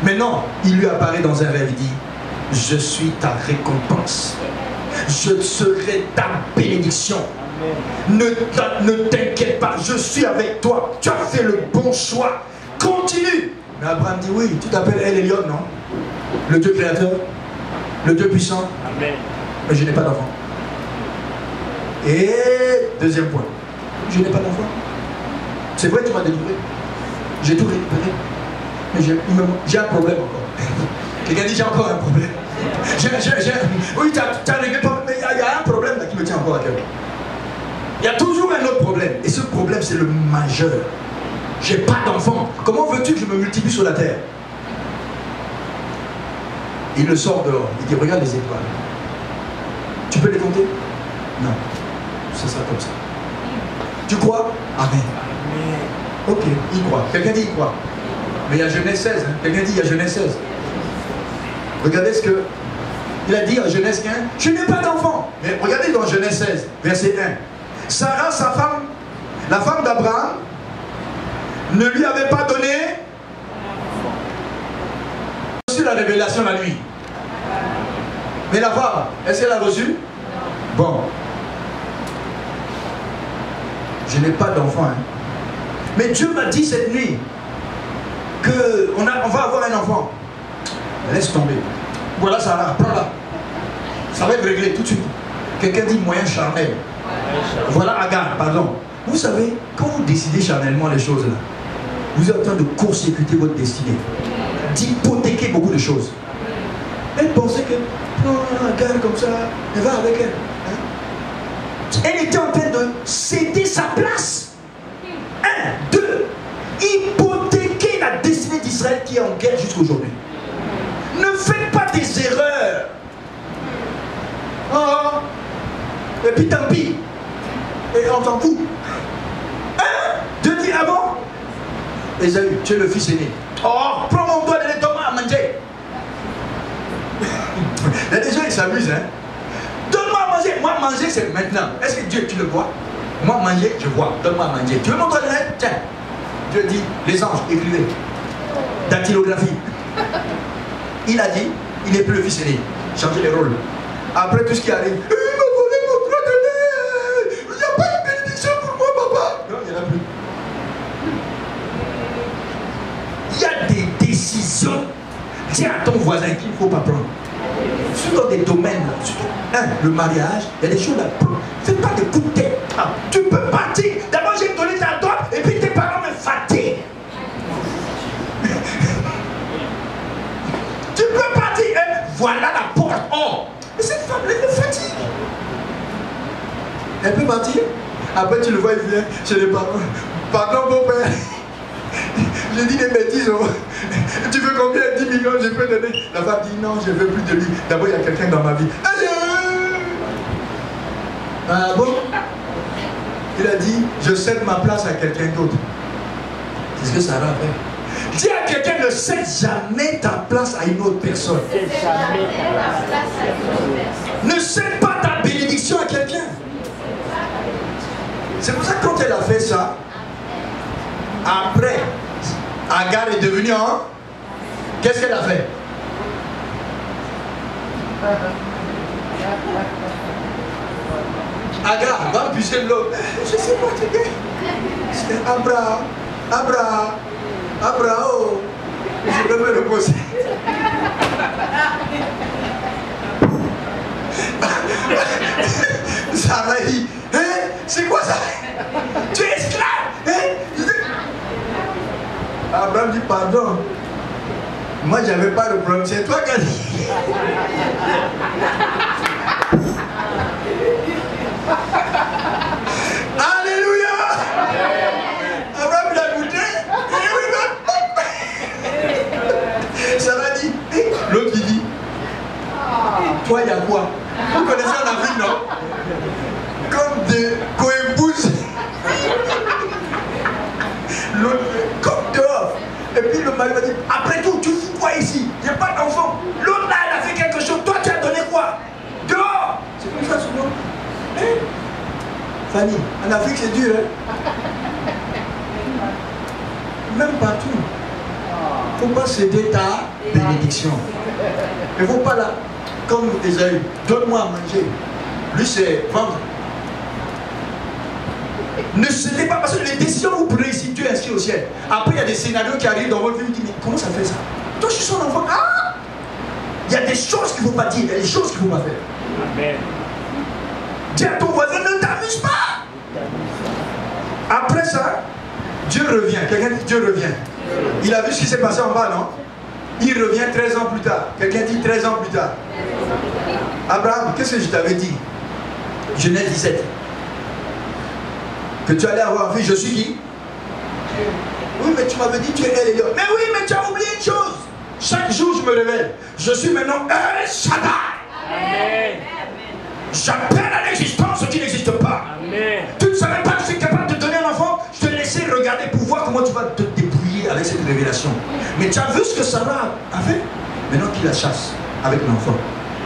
[SPEAKER 1] Maintenant, il lui apparaît dans un rêve, il dit, je suis ta récompense. Je serai ta bénédiction. Ne t'inquiète pas, je suis avec toi. Tu as fait le bon choix. Continue. Mais Abraham dit, oui, tu t'appelles El Elyon, non? Le Dieu créateur, le Dieu puissant. Amen. Mais je n'ai pas d'enfant. Et deuxième point, je n'ai pas d'enfant. C'est vrai, tu m'as délivré. J'ai tout récupéré. Mais j'ai un problème encore. Quelqu'un dit, j'ai encore un problème. Oui, tu as réglé le problème, mais il y a un problème là qui me tient encore à cœur. Il y a toujours un autre problème. Et ce problème, c'est le majeur. J'ai pas d'enfant. Comment veux-tu que je me multiplie sur la terre? Il le sort dehors. Il dit, regarde les étoiles. Tu peux les compter? Non. C'est ça comme ça. Tu crois? Amen. Ok, il croit. Quelqu'un dit il croit. Mais il y a Genèse 16. Hein. Quelqu'un dit il y a Genèse 16. Regardez ce que il a dit en Genèse 15. Je n'ai pas d'enfant. Mais regardez dans Genèse 16, verset 1. Sarah, sa femme, la femme d'Abraham, ne lui avait pas donné reçu la révélation la nuit. Mais la femme, est-ce qu'elle a reçu? Bon. Je n'ai pas d'enfant. Hein. Mais Dieu m'a dit cette nuit qu'on va avoir un enfant. Laisse tomber. Voilà Sarah, prends-la. Ça va être réglé tout de suite. Quelqu'un dit moyen charnel. Voilà Agar, pardon. Vous savez, quand vous décidez charnellement les choses là, vous êtes en train de court-circuiter votre destinée, d'hypothéquer beaucoup de choses. Elle pensait que, non, Agar comme ça, elle va avec elle. Hein? Elle était en train de céder sa place. 1, 2, hypothéquer la destinée d'Israël qui est en guerre jusqu'à aujourd'hui. Ne faites pas des erreurs. Oh, et puis tant pis. Et on s'en fout. 1, 2 dis avant. Esaü, tu es le fils aîné. Oh, prends mon doigt de l'étomac à manger. Il y a des gens qui s'amusent, hein. Donne-moi à manger. Moi, manger, c'est maintenant. Est-ce que Dieu, tu le vois? Moi, manger, je vois. Donne-moi à manger. Tu veux mon doigt de l'étomac? Tiens. Dieu dit, les anges, écrivez. Dactylographie. Il a dit, il n'est plus le fils aîné. Changez les rôles. Après tout ce qui arrive, il m'a volé mon droit de lait. Il n'y a pas de bénédiction pour moi, papa. Non, il n'y en a plus. Il y a des décisions. Dis à ton voisin qu'il ne faut pas prendre. Surtout dans des domaines, surtout, le mariage, il y a des choses là. Fais pas de coups de tête. Tu peux partir. D'abord, j'ai donné ta droite et puis tes parents me fatiguent. Tu peux partir. Voilà la porte. Oh. Mais cette femme, elle me fatigue. Elle peut partir. Après, tu le vois, il vient chez les parents. Pardon, mon père. J'ai dit des bêtises. Oh. Tu veux combien? 10 millions, je peux donner. La femme dit non, je ne veux plus de lui. D'abord, il y a quelqu'un dans ma vie. Ah bon? Il a dit, je cède ma place à quelqu'un d'autre. C'est ce que Sarah a fait. Dis à quelqu'un, ne cède jamais ta place à une autre personne. Ne cède pas ta bénédiction à quelqu'un. C'est pour ça que quand elle a fait ça, après, Agar est devenue un. Qu'est-ce qu'elle a fait? Agar, va puiser l'eau. Je sais pas, tu sais. C'est Abraham. Abraham, oh. Je peux me reposer. Sarah dit, hein? C'est quoi ça? Tu es esclave? Hein? Abraham dit, pardon. Moi, j'avais pas de problème. C'est toi qui as dit. Alléluia. Abraham l'a goûté. Sarah dit, l'autre qui dit, toi, il y a quoi? Vous connaissez en Afrique, non? Comme des coépouses. L'autre, comme dehors. Et puis le mari va dire, après tout, tu fous quoi ici? Il n'y a pas d'enfant. L'autre là, elle a fait quelque chose. Toi, tu as donné quoi? Dehors. C'est comme ça souvent. Hein? Fanny, en Afrique, c'est dur. Hein? Même partout. Il ne faut pas céder ta bénédiction. Il ne faut pas là, comme Esaü, donne-moi à manger. Lui, c'est vendre. Ne cédez pas, parce que les décisions que vous prenez ici, Dieu est inscrit au ciel. Après, il y a des scénarios qui arrivent dans votre vie, vous dites, mais comment ça fait ça? Toi, je suis son enfant. Ah! Il y a des choses qu'il ne faut pas dire, il y a des choses qu'il ne faut pas faire. Amen. Dis à ton voisin, ne t'amuse pas. Après ça, Dieu revient. Quelqu'un dit, Dieu revient. Il a vu ce qui s'est passé en bas, non? Il revient 13 ans plus tard. Quelqu'un dit 13 ans plus tard. Abraham, qu'est-ce que je t'avais dit? Genèse 17. Que tu allais avoir un fils, je suis qui? Oui, mais tu m'avais dit tu es El Elyon. Mais oui, mais tu as oublié une chose. Chaque jour, je me révèle. Je suis maintenant El Shaddai. Amen. J'appelle à l'existence ce qui n'existe pas.
[SPEAKER 2] Amen.
[SPEAKER 1] Tu ne savais pas que je suis capable de te donner un enfant. Je te laissais regarder pour voir comment tu vas te débrouiller avec cette révélation. Mais tu as vu ce que Sarah a fait? Maintenant qu'il la chasse avec l'enfant,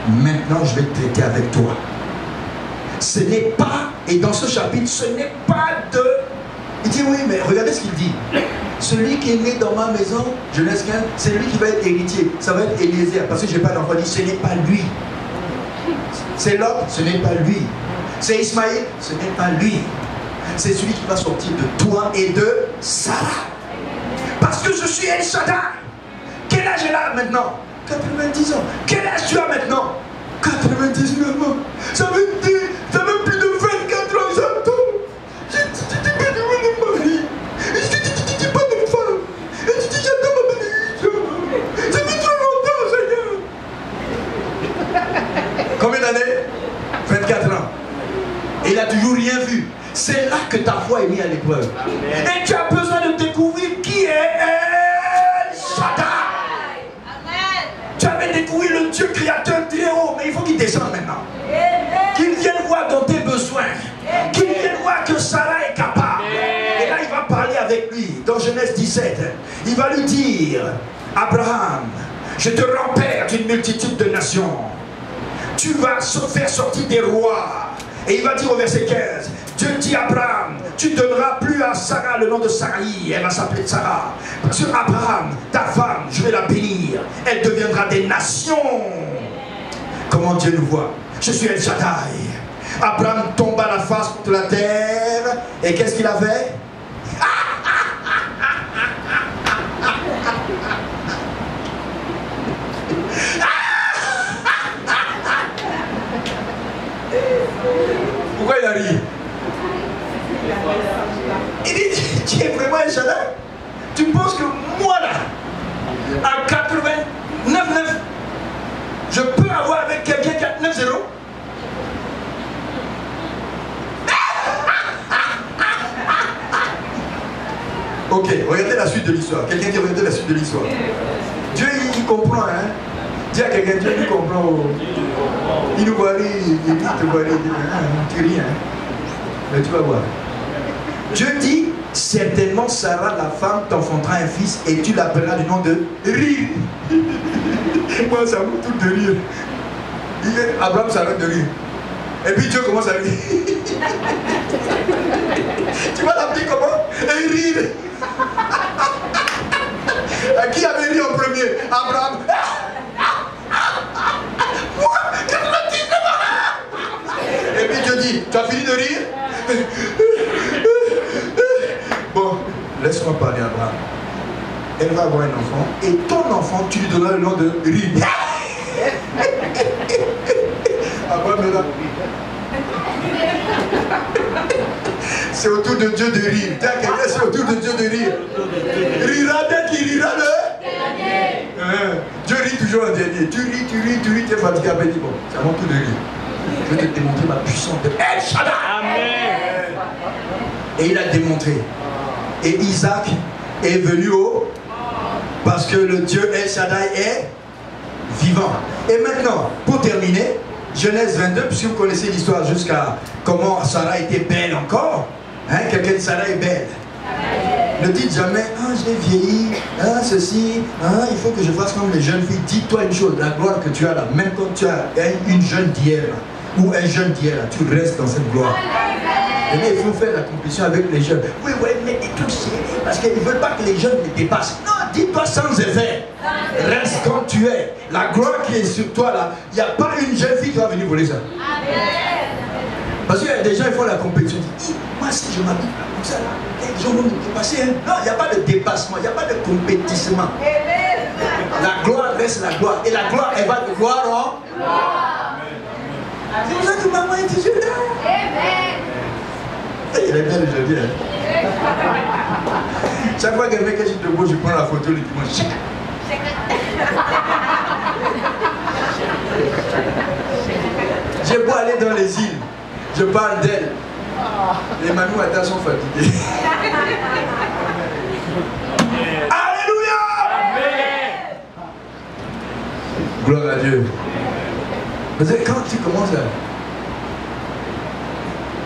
[SPEAKER 1] maintenant je vais te traiter avec toi. Ce n'est pas, et dans ce chapitre, ce n'est pas de... Il dit oui, mais regardez ce qu'il dit. Celui qui est né dans ma maison, Genèse 15, c'est lui qui va être héritier. Ça va être Eliezer, parce que je n'ai pas d'enfant. Il dit, ce n'est pas lui. C'est Lot, ce n'est pas lui. C'est Ismaël, ce n'est pas lui. C'est celui qui va sortir de toi et de Sarah. Parce que je suis El Shaddai. Quel âge elle a maintenant? 90 ans. Quel âge tu as maintenant? 99 ans. Ça veut dire, ça veut plus de 24 ans, j'entends. Je t'ai pas demandé de mari. Je t'ai pas de femme. Et tu dis, j'attends ma bénédiction. Ça fait trop longtemps, Seigneur. Combien d'années? 24 ans. Et il n'a toujours rien vu. C'est là que ta foi est mise à l'épreuve. Et tu as besoin de découvrir qui est El Shaddai. Tu avais découvert le Dieu créateur très haut, mais il faut qu'il descende maintenant. Qu'il vienne voir dans tes besoins. Qu'il vienne voir que Sarah est capable. Et là, il va parler avec lui. Dans Genèse 17, il va lui dire, Abraham, je te rends père d'une multitude de nations. Tu vas faire sortir des rois. Et il va dire au verset 15, Dieu dit à Abraham, tu donneras plus à Sarah le nom de Sarai, elle va s'appeler Sarah. Sur Abraham, ta femme, je vais la bénir, elle deviendra des nations. Comment Dieu nous voit? Je suis El Shaddai. Abraham tomba la face contre la terre, et qu'est-ce qu'il a fait? Pourquoi il a ri? Il dit, tu es vraiment El Shaddai? Tu penses que moi là, à 89,9, je peux avoir avec quelqu'un 4,9,0? Ok, regardez la suite de l'histoire. Quelqu'un qui regarde la suite de l'histoire. Dieu, il comprend, hein? Dis à quelqu'un, Dieu, il comprend. Il nous voit, il te voit, tu ris, hein? Mais tu vas voir. Dieu dit, certainement Sarah, la femme, t'enfantera un fils et tu l'appelleras du nom de rire. Moi, ça me tout de rire. Abraham s'arrête de rire. Et puis Dieu commence à rire. Tu vas l'appeler comment? Et rire. À qui avait ri en premier? Abraham. Et puis Dieu dit, tu as fini de rire? Bon, laisse-moi parler à Abraham. Elle va avoir un enfant et ton enfant, tu lui donneras le nom de rire. Abraham est là. C'est autour de Dieu de rire. C'est autour de Dieu de rire. Rira dès qu'il rira le... Dieu rit toujours en dernier. Tu ris, tu es fatigué. Après, dis bon, c'est à mon tour de rire. Je vais te démontrer ma puissance de El Shaddai. Amen. Et il a démontré. Et Isaac est venu au... Parce que le Dieu El Shaddai est vivant. Et maintenant, pour terminer, Genèse 22, puisque vous connaissez l'histoire jusqu'à comment Sarah était belle encore. Hein, quelqu'un dit Sarah est belle. Ne dites jamais, ah j'ai vieilli, ah ceci, ah il faut que je fasse comme les jeunes filles. Dis-toi une chose, la gloire que tu as là, même quand tu as une jeune d'hier ou un jeune d'hier, tu restes dans cette gloire. Et bien, il faut faire la compétition avec les jeunes. Oui, mais et tout c'est parce qu'ils ne veulent pas que les jeunes les dépassent. Non, dis-toi sans effet. Reste comme tu es. La gloire qui est sur toi là, il n'y a pas une jeune fille qui va venir voler ça. Parce qu'il y a des gens qui font la compétition. Ils disent, moi si je m'habille comme ça là, les gens vont me dépasser. Hein? Non, il n'y a pas de dépassement, il n'y a pas de compétissement. La gloire reste la gloire. Et la gloire, elle va de gloire en gloire. C'est pour ça que maman est toujours là. Il est bien le jeudi. Hein? Chaque fois qu'elle met quelque chose de beau, je prends la photo le dimanche. J'ai beau aller dans les îles, je parle d'elle. Les mamans à sont fatiguées. Alléluia! Amen. Gloire à Dieu. Parce que quand tu commences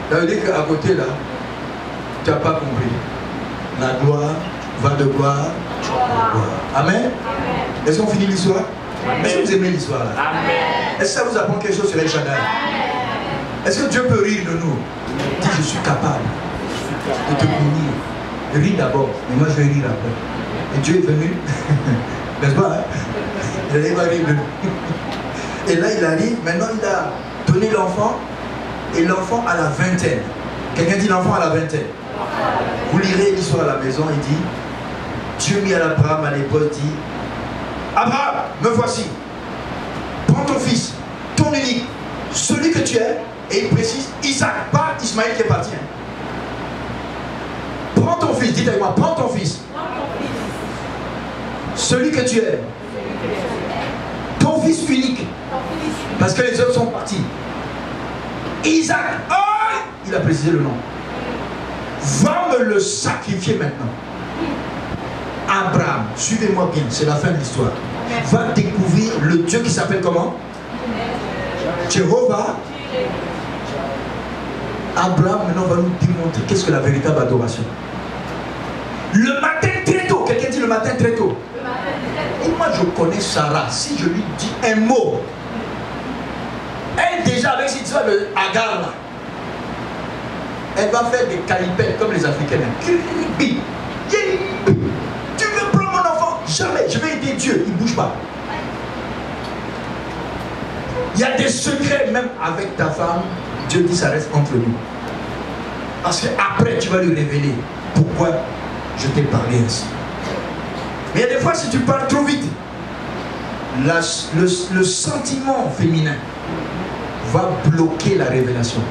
[SPEAKER 1] Ça veut dire qu'à côté là, tu n'as pas compris. La gloire va de gloire en gloire. Amen. Est-ce qu'on finit l'histoire? Est-ce que vous aimez l'histoire là? Est-ce que ça vous apprend quelque chose sur El Shaddai? Est-ce que Dieu peut rire de nous? Dis, je suis capable de te punir. Ris d'abord, mais moi je vais rire après. Et Dieu est venu, n'est-ce pas? Hein? Il va rire de nous. Et là il arrive, maintenant il a donné l'enfant, et l'enfant à la vingtaine. Quelqu'un dit l'enfant à la vingtaine. Vous lirez l'histoire à la maison, il dit, Dieu mit à Abraham à l'époque, dit, Abraham, me voici. Prends ton fils, ton unique, celui que tu es, et il précise, Isaac, pas Ismaël qui est parti. Hein. Prends ton fils, dites avec moi, prends ton fils. Celui que tu es. Ton fils unique. Parce que les autres sont partis. Isaac, oh, il a précisé le nom. Va me le sacrifier maintenant. Abraham, suivez-moi bien, c'est la fin de l'histoire. Va découvrir le Dieu qui s'appelle comment? Jéhovah. Abraham maintenant va nous démontrer qu'est-ce que la véritable adoration. Le matin très tôt, quelqu'un dit le matin très tôt. Et moi je connais Sarah, si je lui dis un mot, elle déjà avec cette histoire de Agar là, elle va faire des calipettes comme les Africains. Tu veux prendre mon enfant? Jamais, je vais aider Dieu, il ne bouge pas. Il y a des secrets même avec ta femme, Dieu dit ça reste entre nous. Parce qu'après tu vas lui révéler pourquoi je t'ai parlé ainsi. Mais il y a des fois si tu parles trop vite, le sentiment féminin va bloquer la révélation.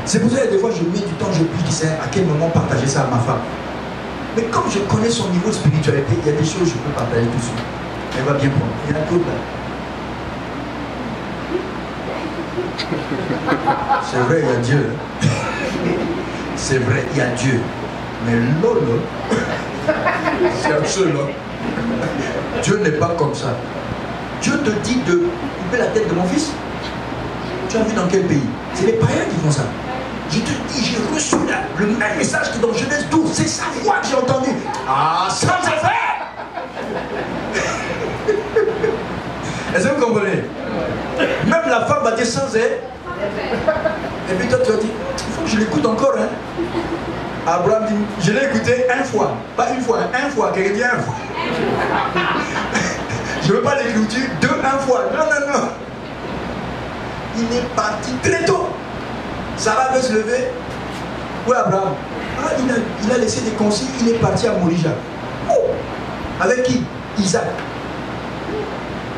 [SPEAKER 1] C'est pour ça que des fois je mets du temps, je prie, qui sait à quel moment partager ça à ma femme. Mais comme je connais son niveau de spiritualité, il y a des choses que je peux partager tout de suite. Elle va bien prendre. Il y en a d'autres là. C'est vrai, il y a Dieu. C'est vrai, il y a Dieu. Mais Lolo, c'est absolument. Dieu n'est pas comme ça. Dieu te dit de couper la tête de mon fils. Tu as vu dans quel pays? C'est les païens qui font ça. Je te dis, j'ai reçu le même message que dans Genèse 12. C'est sa voix que j'ai entendue. Ah, sans affaire. Est-ce que vous comprenez? Même la femme va dire sans elle. Et puis toi tu vas dire, il faut que je l'écoute encore. Hein? Abraham dit, je l'ai écouté une fois. Pas une fois, hein? Un fois. Quelqu'un dit un fois. Je ne veux pas l'écouter deux, un fois. Non, non, non. Il est parti très tôt. Sarah veut se lever. Où est Abraham? Ah, il a laissé des consignes, il est parti à Morija. Oh. Avec qui? Isaac.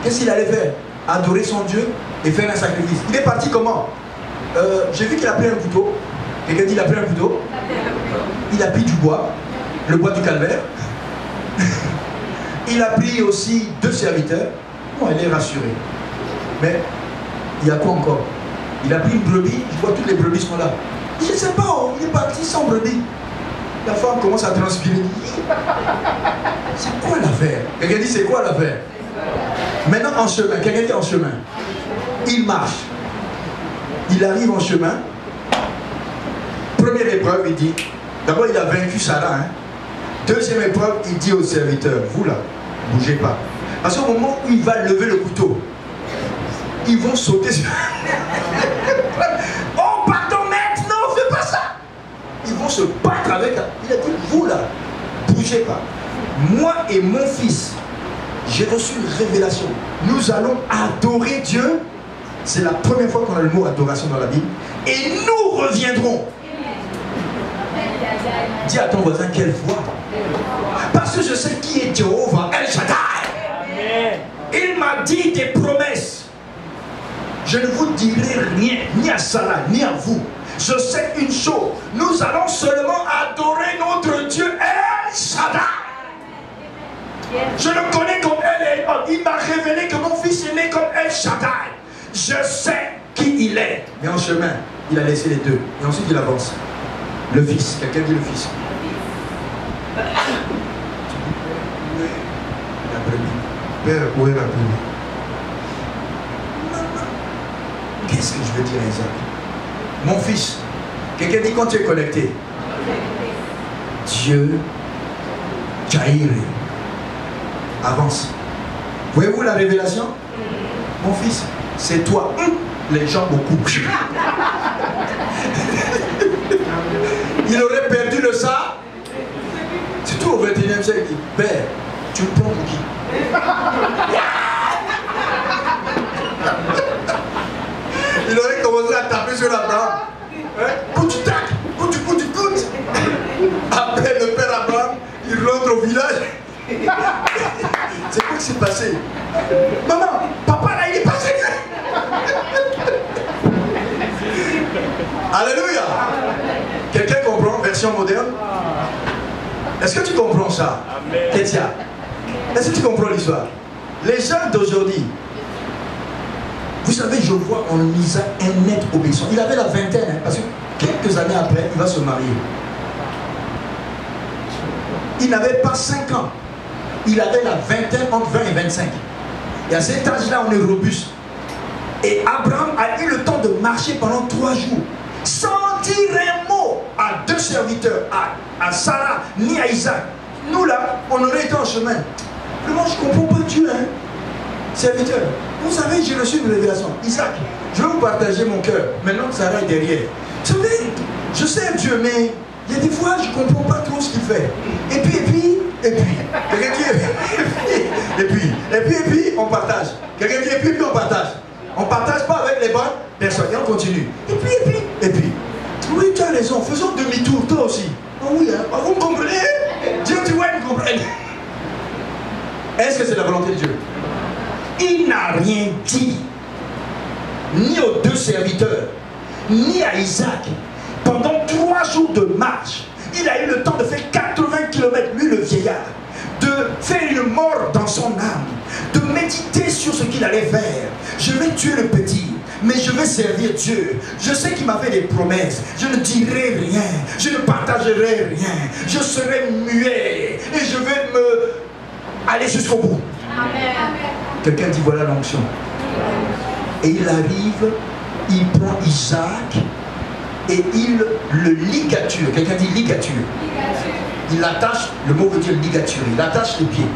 [SPEAKER 1] Qu'est-ce qu'il allait faire? Adorer son Dieu et faire un sacrifice. Il est parti comment? J'ai vu qu'il a pris un couteau. Quelqu'un dit qu'il a pris un couteau. Il a pris du bois, le bois du calvaire. Il a pris aussi 2 serviteurs. Bon, elle est rassurée. Mais il y a quoi encore? Il a pris une brebis. Je vois toutes les brebis sont là. Je ne sais pas, oh, il est parti sans brebis. La femme commence à transpirer. C'est quoi l'affaire? Quelqu'un dit c'est quoi l'affaire? Maintenant en chemin, quelqu'un dit en chemin. Il marche. Il arrive en chemin. Première épreuve, il dit, d'abord il a vaincu Sarah. Hein. Deuxième épreuve, il dit aux serviteurs, vous là, bougez pas. Parce qu'au moment où il va lever le couteau, ils vont sauter sur... Oh pardon maître, non, fais pas ça. Ils vont se battre avec... Il a dit, vous là, bougez pas. Moi et mon fils, j'ai reçu une révélation. Nous allons adorer Dieu. C'est la première fois qu'on a le mot adoration dans la Bible. Et nous reviendrons. Dis à ton voisin quelle voix. Parce que je sais qui est Jéhovah El Shaddai. Il m'a dit des promesses. Je ne vous dirai rien, ni à Sarah, ni à vous. Je sais une chose. Nous allons seulement adorer notre Dieu El Shaddai. Je le connais comme elle est. Il m'a révélé que mon fils est né comme El Shaddai. Je sais qui il est. Mais en chemin, il a laissé les deux. Et ensuite, il avance. Le fils. Quelqu'un dit le fils. La brebis. Père, où est la brebis? Qu'est-ce que je veux dire à Isaac? Mon fils, Quelqu'un dit quand tu es connecté. Dieu, Jair, avance. Voyez-vous la révélation? Mon fils, c'est toi. Les gens beaucoup. Il aurait perdu le ça. Surtout au 21e siècle. Il dit, père, tu me prends pour qui? Il aurait commencé à taper sur Abraham. Coup tu tac, coup tu coûtes. Après le père Abraham, il rentre au village. C'est quoi qui s'est passé? Maman, papa là, il est passé. Alléluia. Quelqu'un comprend, version moderne? Est-ce que tu comprends ça? Kétia, est-ce que tu comprends l'histoire? Les gens d'aujourd'hui, vous savez, je vois en Isaac un net obéissant. Il avait la vingtaine, hein, parce que quelques années après, il va se marier. Il n'avait pas 5 ans. Il avait la vingtaine, entre 20 et 25. Et à cet âge-là, on est robuste. Et Abraham a eu le temps de marcher pendant 3 jours, sans dire un mot à 2 serviteurs, à Sarah, ni à Isaac. Nous là, on aurait été en chemin. Vraiment, je ne comprends pas Dieu, hein. Serviteur, vous savez, j'ai reçu une révélation. Isaac, je vais vous partager mon cœur. Maintenant que Sarah est derrière. Vous savez, je sais Dieu, mais il y a des fois, je ne comprends pas trop ce qu'il fait. Et puis, on partage. Quelqu'un dit, et puis, on partage. On ne partage pas avec les bonnes personnes. Et on continue. Et puis. Oui, tu as raison. Faisons demi-tour, toi aussi. Oh oui, hein. Vous me comprenez? Dieu, tu vois, il me comprend. Est-ce que c'est la volonté de Dieu? Il n'a rien dit, ni aux 2 serviteurs, ni à Isaac. Pendant 3 jours de marche, il a eu le temps de faire 80 km, lui le vieillard, de faire une mort dans son âme, de méditer sur ce qu'il allait faire. Je vais tuer le petit, mais je vais servir Dieu. Je sais qu'il m'avait des promesses. Je ne dirai rien, je ne partagerai rien. Je serai muet et je vais me aller jusqu'au bout. Amen. Quelqu'un dit voilà l'onction. Et il arrive, il prend Isaac et il le ligature. Quelqu'un dit ligature. Il attache, le mot veut dire ligature, il attache les pieds.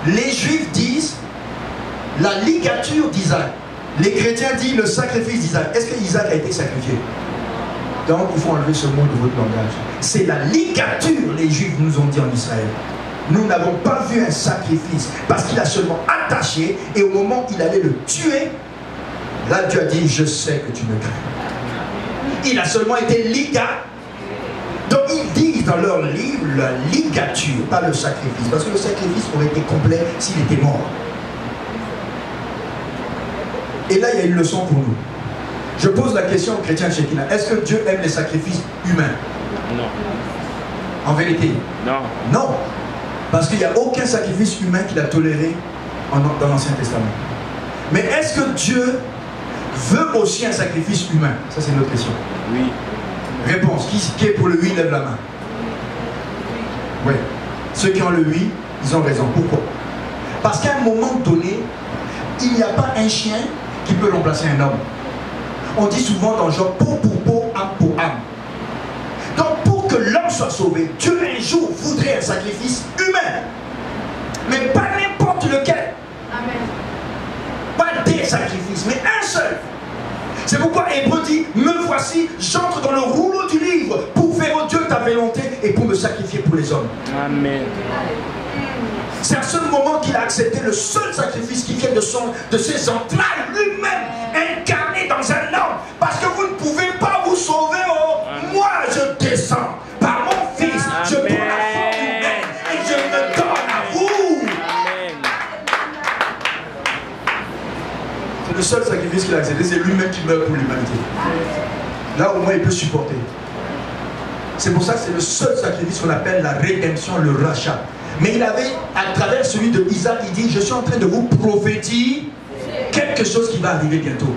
[SPEAKER 1] Les Juifs disent la ligature d'Isaac. Les chrétiens disent le sacrifice d'Isaac. Est-ce que Isaac a été sacrifié? Donc il faut enlever ce mot de votre langage. C'est la ligature, les Juifs nous ont dit en Israël. Nous n'avons pas vu un sacrifice parce qu'il a seulement attaché et au moment où il allait le tuer, là Dieu a dit je sais que tu me crains. Il a seulement été ligat. Donc ils disent dans leur livre la ligature, pas le sacrifice, parce que le sacrifice aurait été complet s'il était mort. Et là il y a une leçon pour nous. Je pose la question aux chrétiens de Shekinah, est-ce que Dieu aime les sacrifices humains? Non. En vérité? Non. Non. Parce qu'il n'y a aucun sacrifice humain qu'il a toléré dans l'Ancien Testament. Mais est-ce que Dieu veut aussi un sacrifice humain? Ça c'est une autre question. Oui. Réponse. Qui est pour le oui, lève la main. Oui. Ceux qui ont le oui, ils ont raison. Pourquoi? Parce qu'à un moment donné, il n'y a pas un chien qui peut remplacer un homme. On dit souvent dans Job, peau pour peau, âme pour âme. Donc pour que l'homme soit sauvé, Dieu un jour voudrait un sacrifice humain. Mais pas n'importe lequel. Amen. Pas des sacrifices, mais un seul. C'est pourquoi Hébreu dit, me voici, j'entre dans le rouleau du livre pour faire au Dieu ta volonté et pour me sacrifier pour les hommes. Amen. C'est à ce moment qu'il a accepté le seul sacrifice qui vient de ses entrailles lui-même, incarné dans un homme. Parce que vous ne pouvez pas vous sauver. Moi je descends par mon fils, je prends la forme humaine et je me donne à vous. C'est le seul sacrifice qu'il a accepté, c'est lui-même qui meurt pour l'humanité. Là au moins il peut supporter. C'est pour ça que c'est le seul sacrifice qu'on appelle la rédemption, le rachat. Mais il avait, à travers celui de Isaac, il dit, je suis en train de vous prophétiser quelque chose qui va arriver bientôt.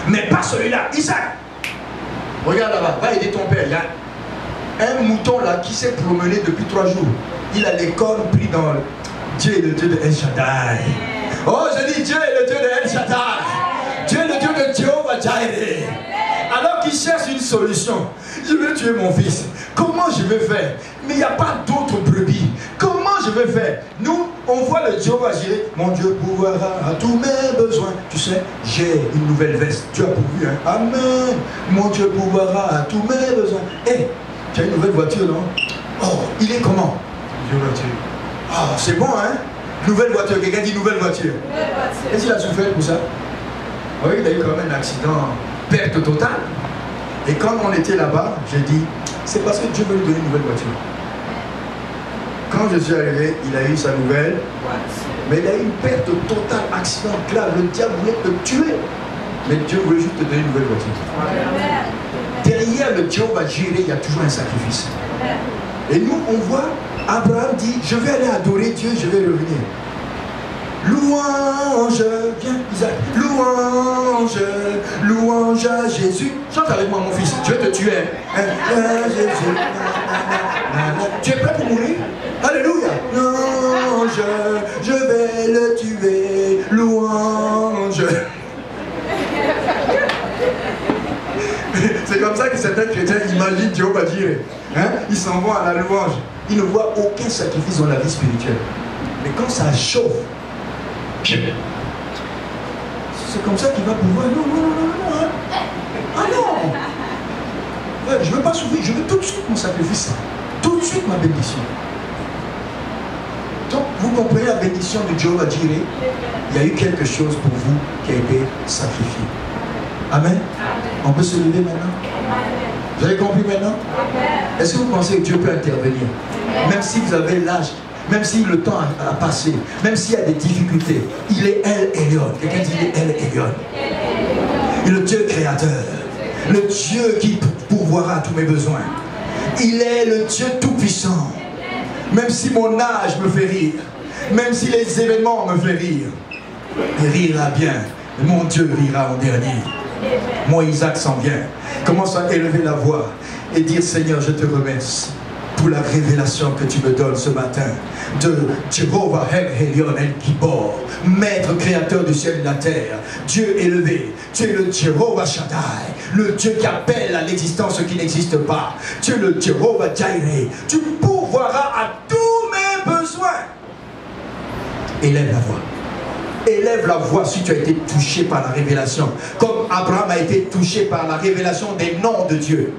[SPEAKER 1] Mais pas celui-là, Isaac. Regarde là-bas, va aider ton père. Il y a un mouton là qui s'est promené depuis 3 jours. Il a les cornes pris dans Dieu est le Dieu de El Shaddai. Oh, je dis Dieu est le Dieu de El Shaddai. Dieu est le Dieu de Jehovah Jireh. Alors qui cherche une solution. Je vais tuer mon fils. Comment je vais faire? Mais il n'y a pas d'autre brebis. Comment je vais faire? Nous, on voit le Jéhovah Jireh. Mon Dieu pourvoira à tous mes besoins. Tu sais, j'ai une nouvelle veste. Tu as pourvu, hein? Amen. Mon Dieu pourvoira à tous mes besoins. Hé, tu as une nouvelle voiture, non? Oh, il est comment? Nouvelle voiture. Ah, c'est bon, hein? Nouvelle voiture. Quelqu'un dit nouvelle voiture. Est-ce qu'il a souffert pour ça? Oui, il a eu quand même un accident, perte totale. Et quand on était là-bas, j'ai dit, c'est parce que Dieu veut lui donner une nouvelle voiture. Quand je suis arrivé, il a eu sa nouvelle voiture. Mais il a eu une perte totale, accident grave. Le diable voulait te tuer. Mais Dieu voulait juste te donner une nouvelle voiture. Derrière le Jéhovah Jireh, il y a toujours un sacrifice. Et nous, on voit, Abraham dit, je vais aller adorer Dieu, je vais revenir. Louange, viens Isaac, louange, louange à Jésus. Chante avec moi mon fils, je vais te tuer. Hein? Jésus. Tu es prêt pour mourir? Alléluia. Louange, je vais le tuer, louange. C'est comme ça que certains chrétiens imaginent Jéhovah Jireh. Hein? Ils s'en vont à la louange. Ils ne voient aucun sacrifice dans la vie spirituelle. Mais quand ça chauffe, c'est comme ça qu'il va pouvoir. Non, non, non, non, non. Ah non. Ouais, je ne veux pas souffrir, je veux tout de suite mon sacrifice. Tout de suite ma bénédiction. Donc, vous comprenez la bénédiction de Jéhovah Jireh? Il y a eu quelque chose pour vous qui a été sacrifié. Amen. On peut se lever maintenant? Vous avez compris maintenant? Est-ce que vous pensez que Dieu peut intervenir? Même si vous avez l'âge, même si le temps a passé, même s'il y a des difficultés, il est El Elyon. Quelqu'un dit il est El Elyon. Il est le Dieu créateur, le Dieu qui pourvoira à tous mes besoins. Il est le Dieu tout-puissant. Même si mon âge me fait rire, même si les événements me font rire, il rira bien. Mon Dieu rira en dernier. Moi, Isaac s'en vient. Commence à élever la voix et dire, Seigneur, je te remercie pour la révélation que tu me donnes ce matin de Jéhovah El Elyon El Gibor, maître créateur du ciel et de la terre, Dieu élevé. Tu es le Jéhovah Shaddai, le Dieu qui appelle à l'existence ce qui n'existe pas. Tu es le Jéhovah Jireh. Tu pourvoiras à tous mes besoins. Élève la voix. Élève la voix si tu as été touché par la révélation, comme Abraham a été touché par la révélation des noms de Dieu.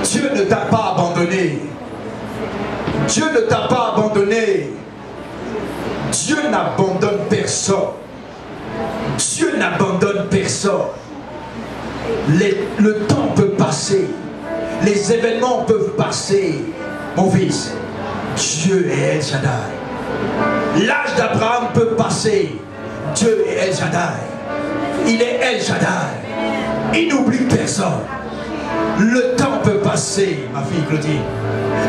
[SPEAKER 1] Dieu ne t'a pas abandonné. Dieu ne t'a pas abandonné. Dieu n'abandonne personne. Dieu n'abandonne personne. Le temps peut passer. Les événements peuvent passer. Mon fils, Dieu est El Shaddai. L'âge d'Abraham peut passer. Dieu est El Shaddai. Il est El Shaddai. Il n'oublie personne. Le temps peut passer, ma fille Claudine.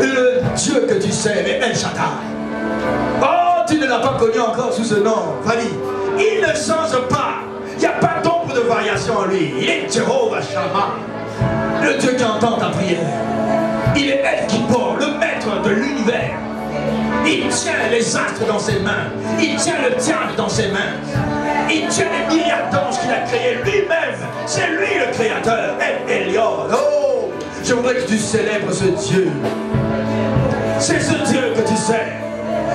[SPEAKER 1] Le Dieu que tu sais est El Shaddai. Oh, tu ne l'as pas connu encore sous ce nom, Fanny. Il ne change pas. Il n'y a pas d'ombre de variation en lui. Il est Jéhovah Shammah. Le Dieu qui entend ta prière. Il est El Gibor, le maître de l'univers. Il tient les astres dans ses mains. Il tient le diable dans ses mains. Il tient les myriades d'anges qu'il a créés lui-même. C'est lui le créateur. El Elyon. Oh, je voudrais que tu célèbres ce Dieu. C'est ce Dieu que tu sais.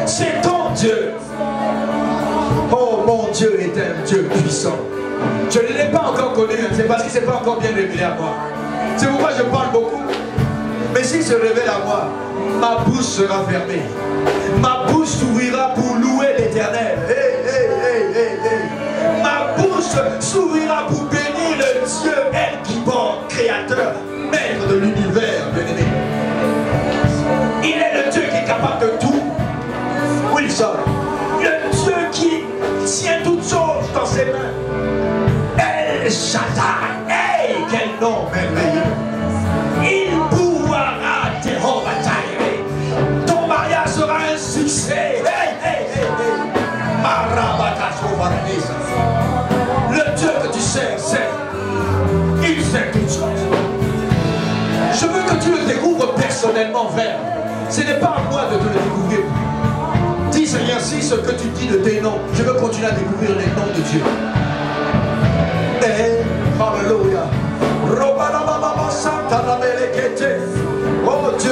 [SPEAKER 1] C'est ton Dieu. Oh, mon Dieu est un Dieu puissant. Je ne l'ai pas encore connu. C'est parce qu'il ne s'est pas encore bien révélé à moi. C'est pourquoi je parle beaucoup. Mais s'il se révèle à moi, ma bouche sera fermée. Ma bouche s'ouvrira pour louer l'Éternel. Hey, hey, hey, hey, hey. Ma bouche s'ouvrira pour bénir le Dieu El Gibor, créateur, maître de l'univers, bien-aimé. Il est le Dieu qui est capable de tout. Wilson, le Dieu qui tient toutes choses dans ses mains. El Shaddai. Hey, quel nom merveilleux. Il pourvoira Jéhovah Jireh. Ton mariage sera un succès. Hey, hey, hey, hey. Le Dieu que tu sais, il sait toutes choses. Je veux que tu le découvres personnellement, frère. Ce n'est pas à moi de te le découvrir. Dis, Seigneur, si ce que tu dis de tes noms, je veux continuer à découvrir les noms de Dieu. Hey, hallelujah.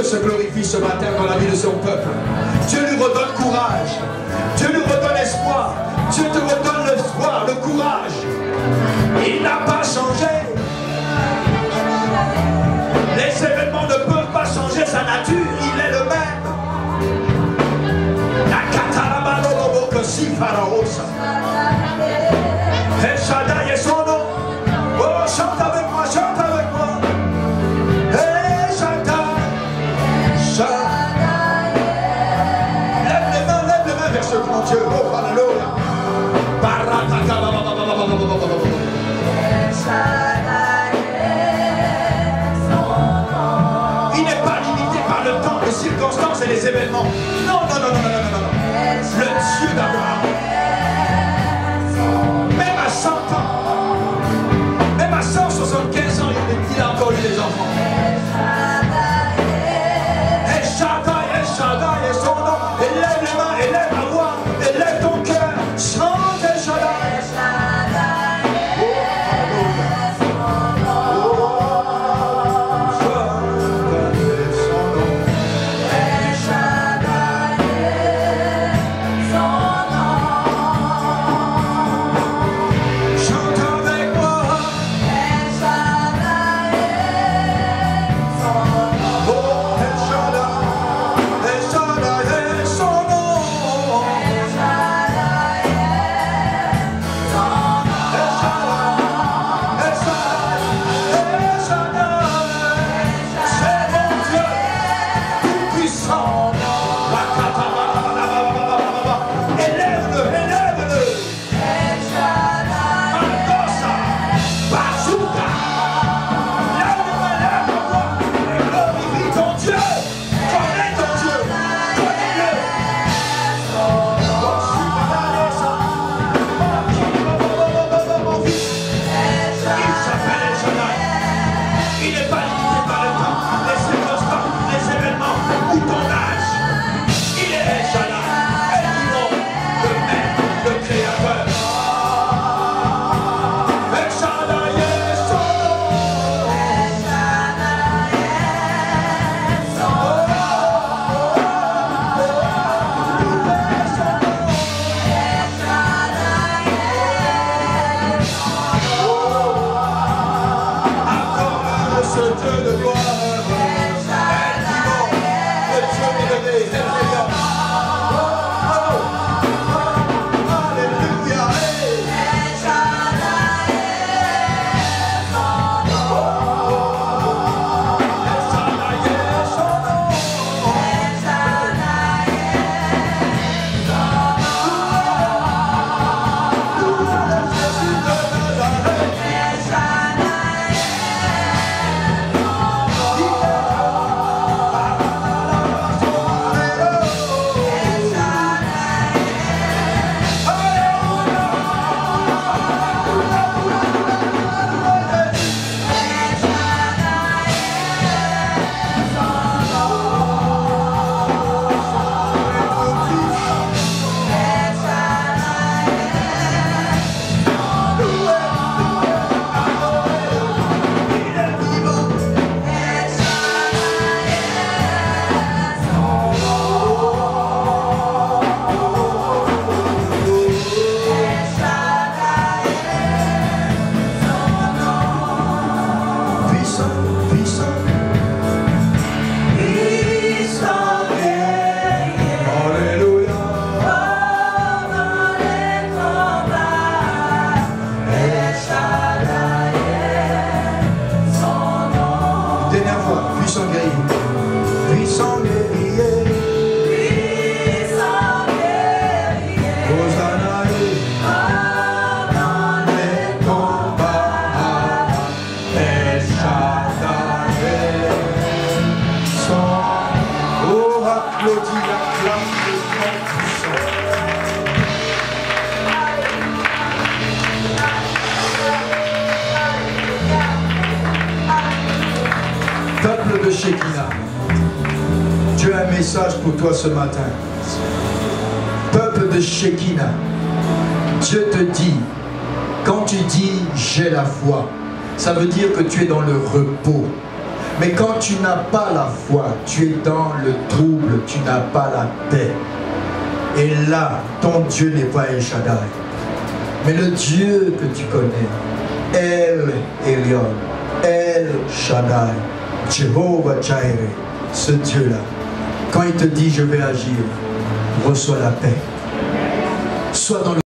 [SPEAKER 1] Dieu se glorifie ce matin dans la vie de son peuple. Dieu lui redonne courage. Dieu lui redonne espoir. Dieu te redonne l'espoir, le courage. Il n'a pas changé. Les événements ne peuvent pas changer sa nature. Il est le même. La Katarabalobo que si Pharaosa. El Shaddai est son nom. Oh, chante avec moi, chante avec moi. El Shaddai, Shaddai. Lève les mains vers ce grand Dieu. Oh, alléluia. Il n'est pas limité par le temps, les circonstances et les événements. Non, non, non, non, non, non, non. Le Dieu d'Abraham. Même à 100 ans, même à 175 ans, il a encore eu des enfants. El Shaddai est son nom. Élève les mains, élève la voix, élève ton cœur. Chante El Shaddai. Peuple de Shekinah, Dieu a un message pour toi ce matin. Peuple de Shekinah, Dieu te dit, quand tu dis j'ai la foi, ça veut dire que tu es dans le repos. Mais quand tu n'as pas la foi, tu es dans le trouble, tu n'as pas la paix. Et là, ton Dieu n'est pas El Shaddai. Mais le Dieu que tu connais, El Elyon, El Shaddai, Jehovah Jireh, ce Dieu-là, quand il te dit je vais agir, reçois la paix. Sois dans le